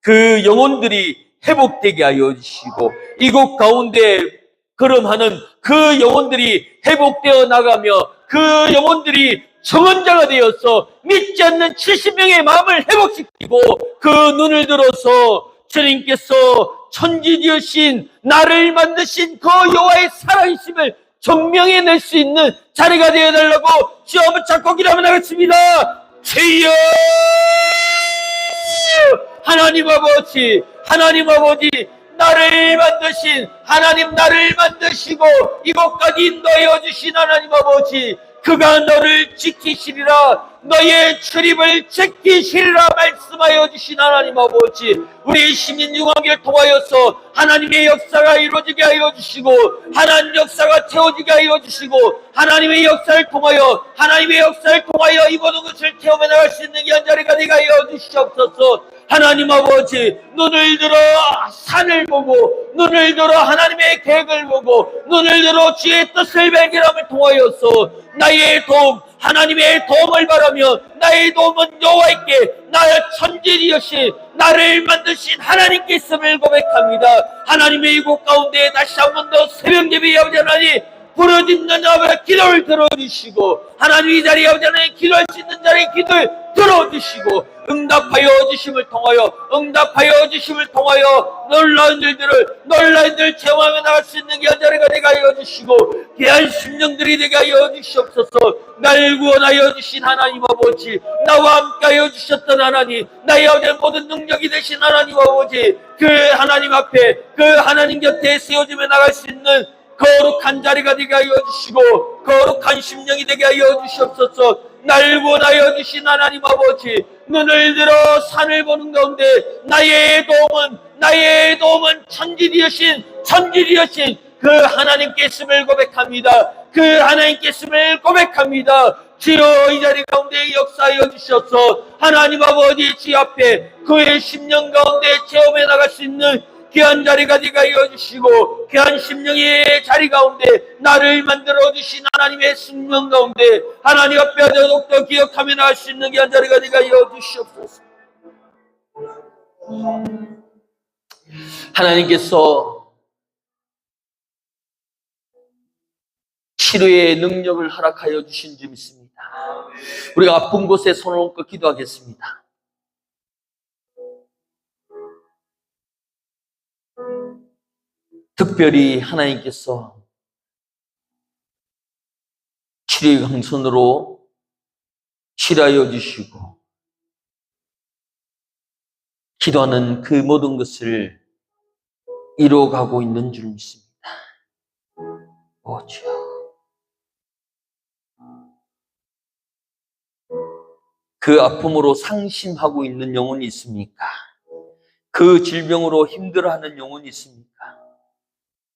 그 영혼들이 회복되게 하여 주시고 이곳 가운데 걸음하는 그 영혼들이 회복되어 나가며 그 영혼들이 정언자가 되어서 믿지 않는 70명의 마음을 회복시키고 그 눈을 들어서 주님께서 천지지으신 나를 만드신 그 여호와의 살아계심을 증명해낼 수 있는 자리가 되어달라고 주여 한번 잡고 기도하면 하겠습니다. 주여! 하나님 아버지, 나를 만드신 하나님, 나를 만드시고 이곳까지 인도하여 주신 하나님 아버지, 그가 너를 지키시리라, 너의 출입을 지키시리라 말씀하여 주신 하나님 아버지, 우리 시민중앙교를 통하여서 하나님의 역사가 이루어지게 하여 주시고 하나님 역사가 채워지게 하여 주시고 하나님의 역사를 통하여 이 모든 것을 체험해 나갈 수 있는 연자리가 되게 하여 주시옵소서. 하나님 아버지, 눈을 들어 산을 보고 눈을 들어 하나님의 계획을 보고 눈을 들어 주의 뜻을 발견함을 통하여서 나의 도움, 하나님의 도움을 바라며 나의 도움은 여호와께 나의 천지이신 나를 만드신 하나님께 있음을 고백합니다. 하나님의 이곳 가운데 다시 한 번 더 새벽 예배에 아버지 하나님 부르짖는 자의 기도를 들어주시고 하나님 이 자리에 아버지 하나님 기도할 수 있는 자의 기도를 들어주시고 응답하여 주심을 통하여 놀라운 일들 체험하며 나갈 수 있는 귀한 자리가 되게 하여 주시고 귀한 심령들이 되게 하여 주시옵소서. 날 구원하여 주신 하나님 아버지, 나와 함께 하여 주셨던 하나님, 나의 모든 능력이 되신 하나님 아버지, 그 하나님 앞에, 그 하나님 곁에 세워지며 나갈 수 있는 거룩한 자리가 되게 하여 주시고 거룩한 심령이 되게 하여 주시옵소서. 날 구원하여 주신 하나님 아버지, 눈을 들어 산을 보는 가운데 나의 도움은 천지되신 그 하나님께 있음을 고백합니다. 주여, 이 자리 가운데 역사하여 주셔서 하나님 아버지 주 앞에 그의 심령 가운데 체험해 나갈 수 있는 귀한 자리가 되게 하여 주시고 귀한 심령의 자리 가운데 나를 만들어 주신 하나님의 심령 가운데 하나님 앞에 더욱더 기억하며 나갈 수 있는 귀한 자리가 되게 하여 주시옵소서. 하나님께서 치료의 능력을 허락하여 주신 줄 믿습니다. 우리가 아픈 곳에 손을 얹고 기도하겠습니다. 특별히 하나님께서 치료의 강선으로 치료하여 주시고 기도하는 그 모든 것을 이루어가고 있는 줄 믿습니다. 오 주여, 그 아픔으로 상심하고 있는 영혼이 있습니까? 그 질병으로 힘들어하는 영혼이 있습니까?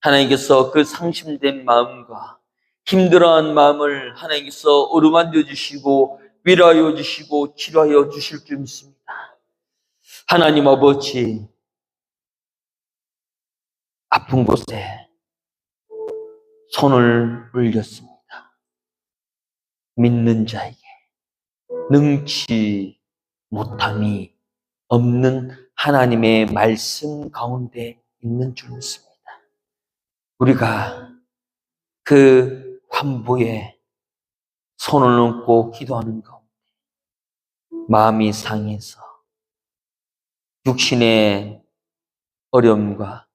하나님께서 그 상심된 마음과 힘들어한 마음을 하나님께서 어루만져 주시고 위로하여 주시고 치료하여 주실 줄 믿습니다. 하나님 아버지, 아픈 곳에 손을 올렸습니다. 믿는 자에게 능치 못함이 없는 하나님의 말씀 가운데 있는 줄 믿습니다. 우리가 그 환부에 손을 얹고 기도하는 가운데 마음이 상해서 육신의 어려움과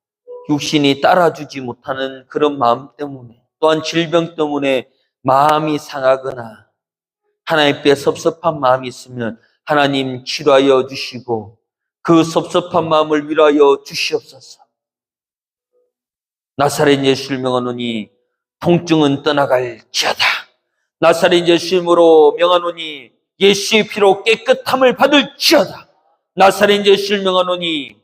육신이 따라주지 못하는 그런 마음 때문에 또한 질병 때문에 마음이 상하거나 하나님 앞에 섭섭한 마음이 있으면 하나님 치료하여 주시고 그 섭섭한 마음을 위로하여 주시옵소서. 나사렛 예수를 명하노니 통증은 떠나갈지어다. 나사렛 예수 이름으로 명하노니 예수의 피로 깨끗함을 받을지어다. 나사렛 예수를 명하노니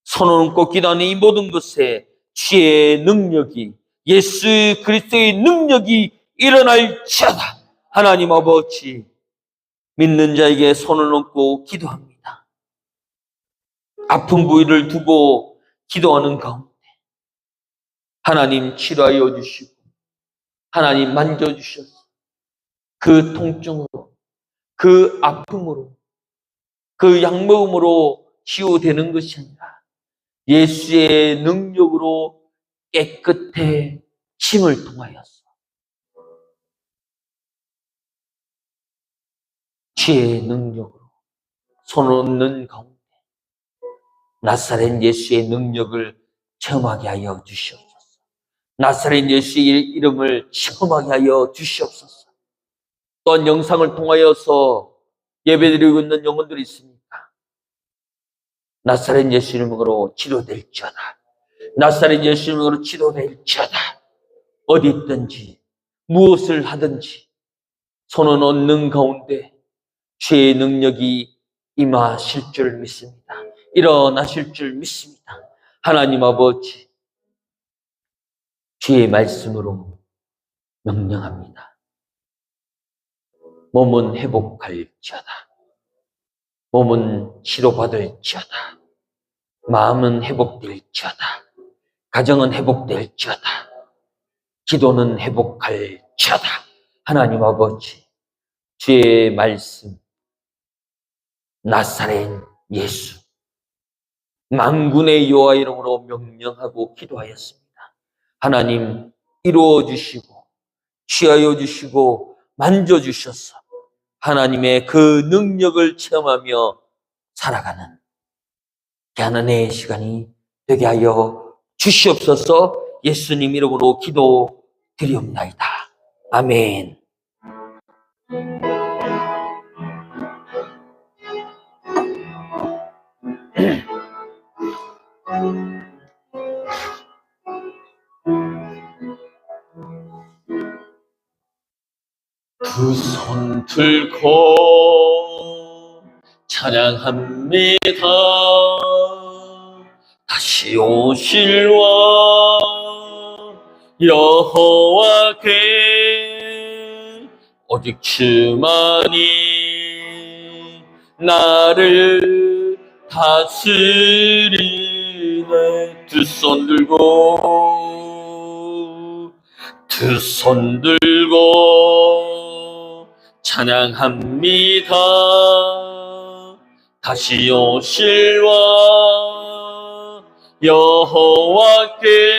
손을 얹고 기도하는 이 모든 것에 주의 능력이, 예수 그리스도의 능력이 일어날지어다. 하나님 아버지, 믿는 자에게 손을 얹고 기도합니다. 아픈 부위를 두고 기도하는 가운데 하나님 치료하여 주시고 하나님 만져주셔서 그 통증으로, 그 아픔으로, 그 약먹음으로 치유되는 것이 아니라 예수의 능력으로 깨끗해짐을 통하여서 주의 능력으로 손을 얹는 가운데 나사렛 예수의 능력을 체험하게 하여 주시옵소서. 나사렛 예수의 이름을 체험하게 하여 주시옵소서. 또한 영상을 통하여서 예배드리고 있는 영혼들이 있습니까? 나사렛 예수 이름으로 치료될지어다. 나사렛 예수 이름으로 치료될지어다. 어디 있든지 무엇을 하든지 손을 얹는 가운데 주의 능력이 임하실 줄 믿습니다. 일어나실 줄 믿습니다. 하나님 아버지, 주의 말씀으로 명령합니다. 몸은 회복할지어다. 몸은 치료받을지어다. 마음은 회복될지어다. 가정은 회복될지어다. 기도는 회복할지어다. 하나님 아버지, 주의 말씀, 나사렛 예수, 만군의 여호와 이름으로 명령하고 기도하였습니다. 하나님 이루어 주시고 취하여 주시고 만져 주셔서 하나님의 그 능력을 체험하며 살아가는 하나님의 시간이 되게 하여 주시옵소서. 예수님 이름으로 기도드리옵나이다. 아멘. 두 손 들고 찬양합니다. 다시 오실 왕 여호와께 오직 주만이 나를 다스리네. 두 손 들고 찬양합니다. 다시 오실 왕 여호와께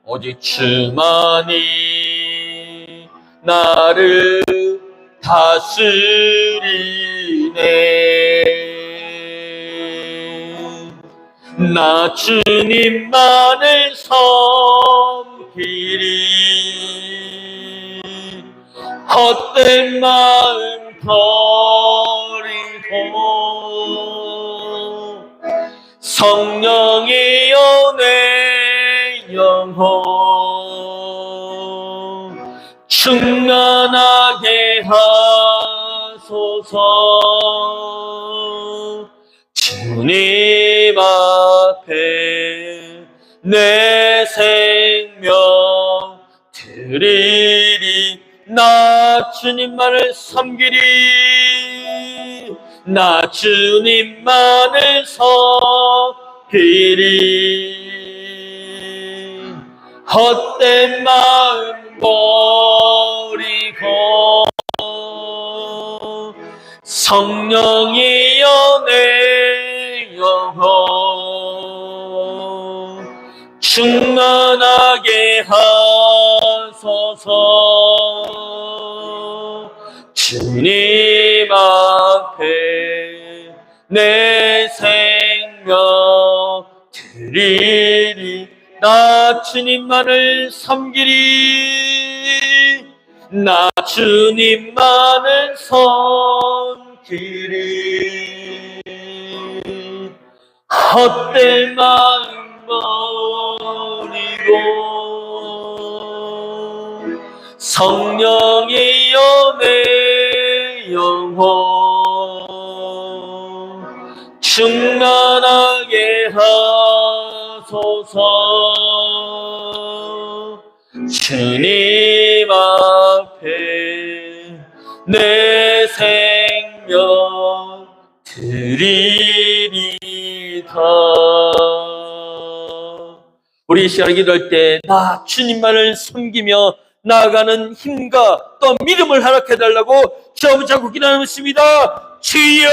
오직 주만이 나를 다스리네. 나 주님만을 섬기리. 헛된 마음 버리고 성령이여 내 영혼 충만하게 하소서. 주님 앞에 내 생명 드리리. 나 주님만을 섬기리. 나 주님만을 섬기리. 헛된 마음 버리고 성령이여 내 영혼 충만하게 하소서. 주님 앞에 내 생명 드리리. 나 주님만을 섬기리. 나 주님만을 섬기리. 헛된 마음 버리고 성령이여 내 영혼 충만하게 하소서. 주님 앞에 내 생명 드리리다. 우리 이 시간에 기도할 때 나 주님만을 섬기며 나아가는 힘과 또 믿음을 허락해달라고 저부자고 기도하겠습니다. 주여,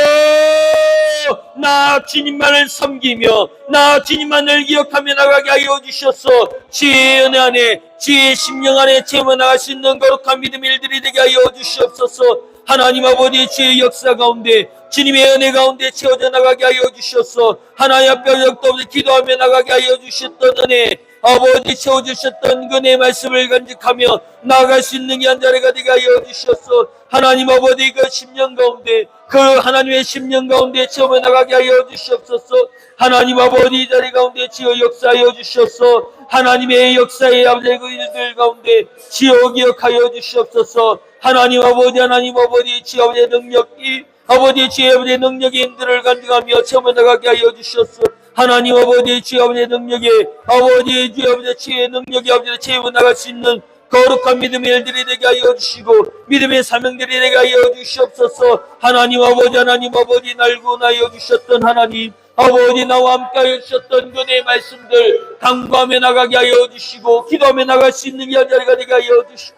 나 주님만을 섬기며 나 주님만을 기억하며 나가게 하여 주셔서 주의 은혜 안에 주의 심령 안에 채워 나갈 수 있는 거룩한 믿음의 일들이 되게 하여 주시옵소서. 하나님 아버지 주의 역사 가운데 주님의 은혜 가운데 채워져 나가게 하여 주셔서 하나님 앞에 역도 없이 기도하며 나가게 하여 주셨던 은혜 아버지 채워주셨던 은혜의 말씀을 간직하며 나아갈 수 있는 한 자리가 되게 하여 주셔서 하나님 아버지 그 10년 가운데 그 하나님의 10년 가운데 채워 나가게 하여 주시옵소서. 하나님 아버지 이 자리 가운데 지어 역사하여 주셔서 하나님의 역사의 아버지 그 일들 가운데 지어 기억하여 주시옵소서. 하나님 아버지 지어 아버지의 능력이 아버지 주의 아버지의 능력의 힘들을 간직하며 채워 나가게 하여 주시옵소서. 하나님 아버지 주의 아버지의 능력에 아버지 주의 아버지의 주의 능력이 아버지를 채워 나갈 수 있는 거룩한 믿음의 일들이 되게 하여 주시고 믿음의 사명들이 되게 하여 주시옵소서. 하나님 아버지 날 구원하여 주셨던 하나님 아버지 나와 함께 하여 주셨던 그의 말씀들 강구하며 나가게 하여 주시고 기도하며 나갈 수 있는 이 자리가 되게 하여 주시고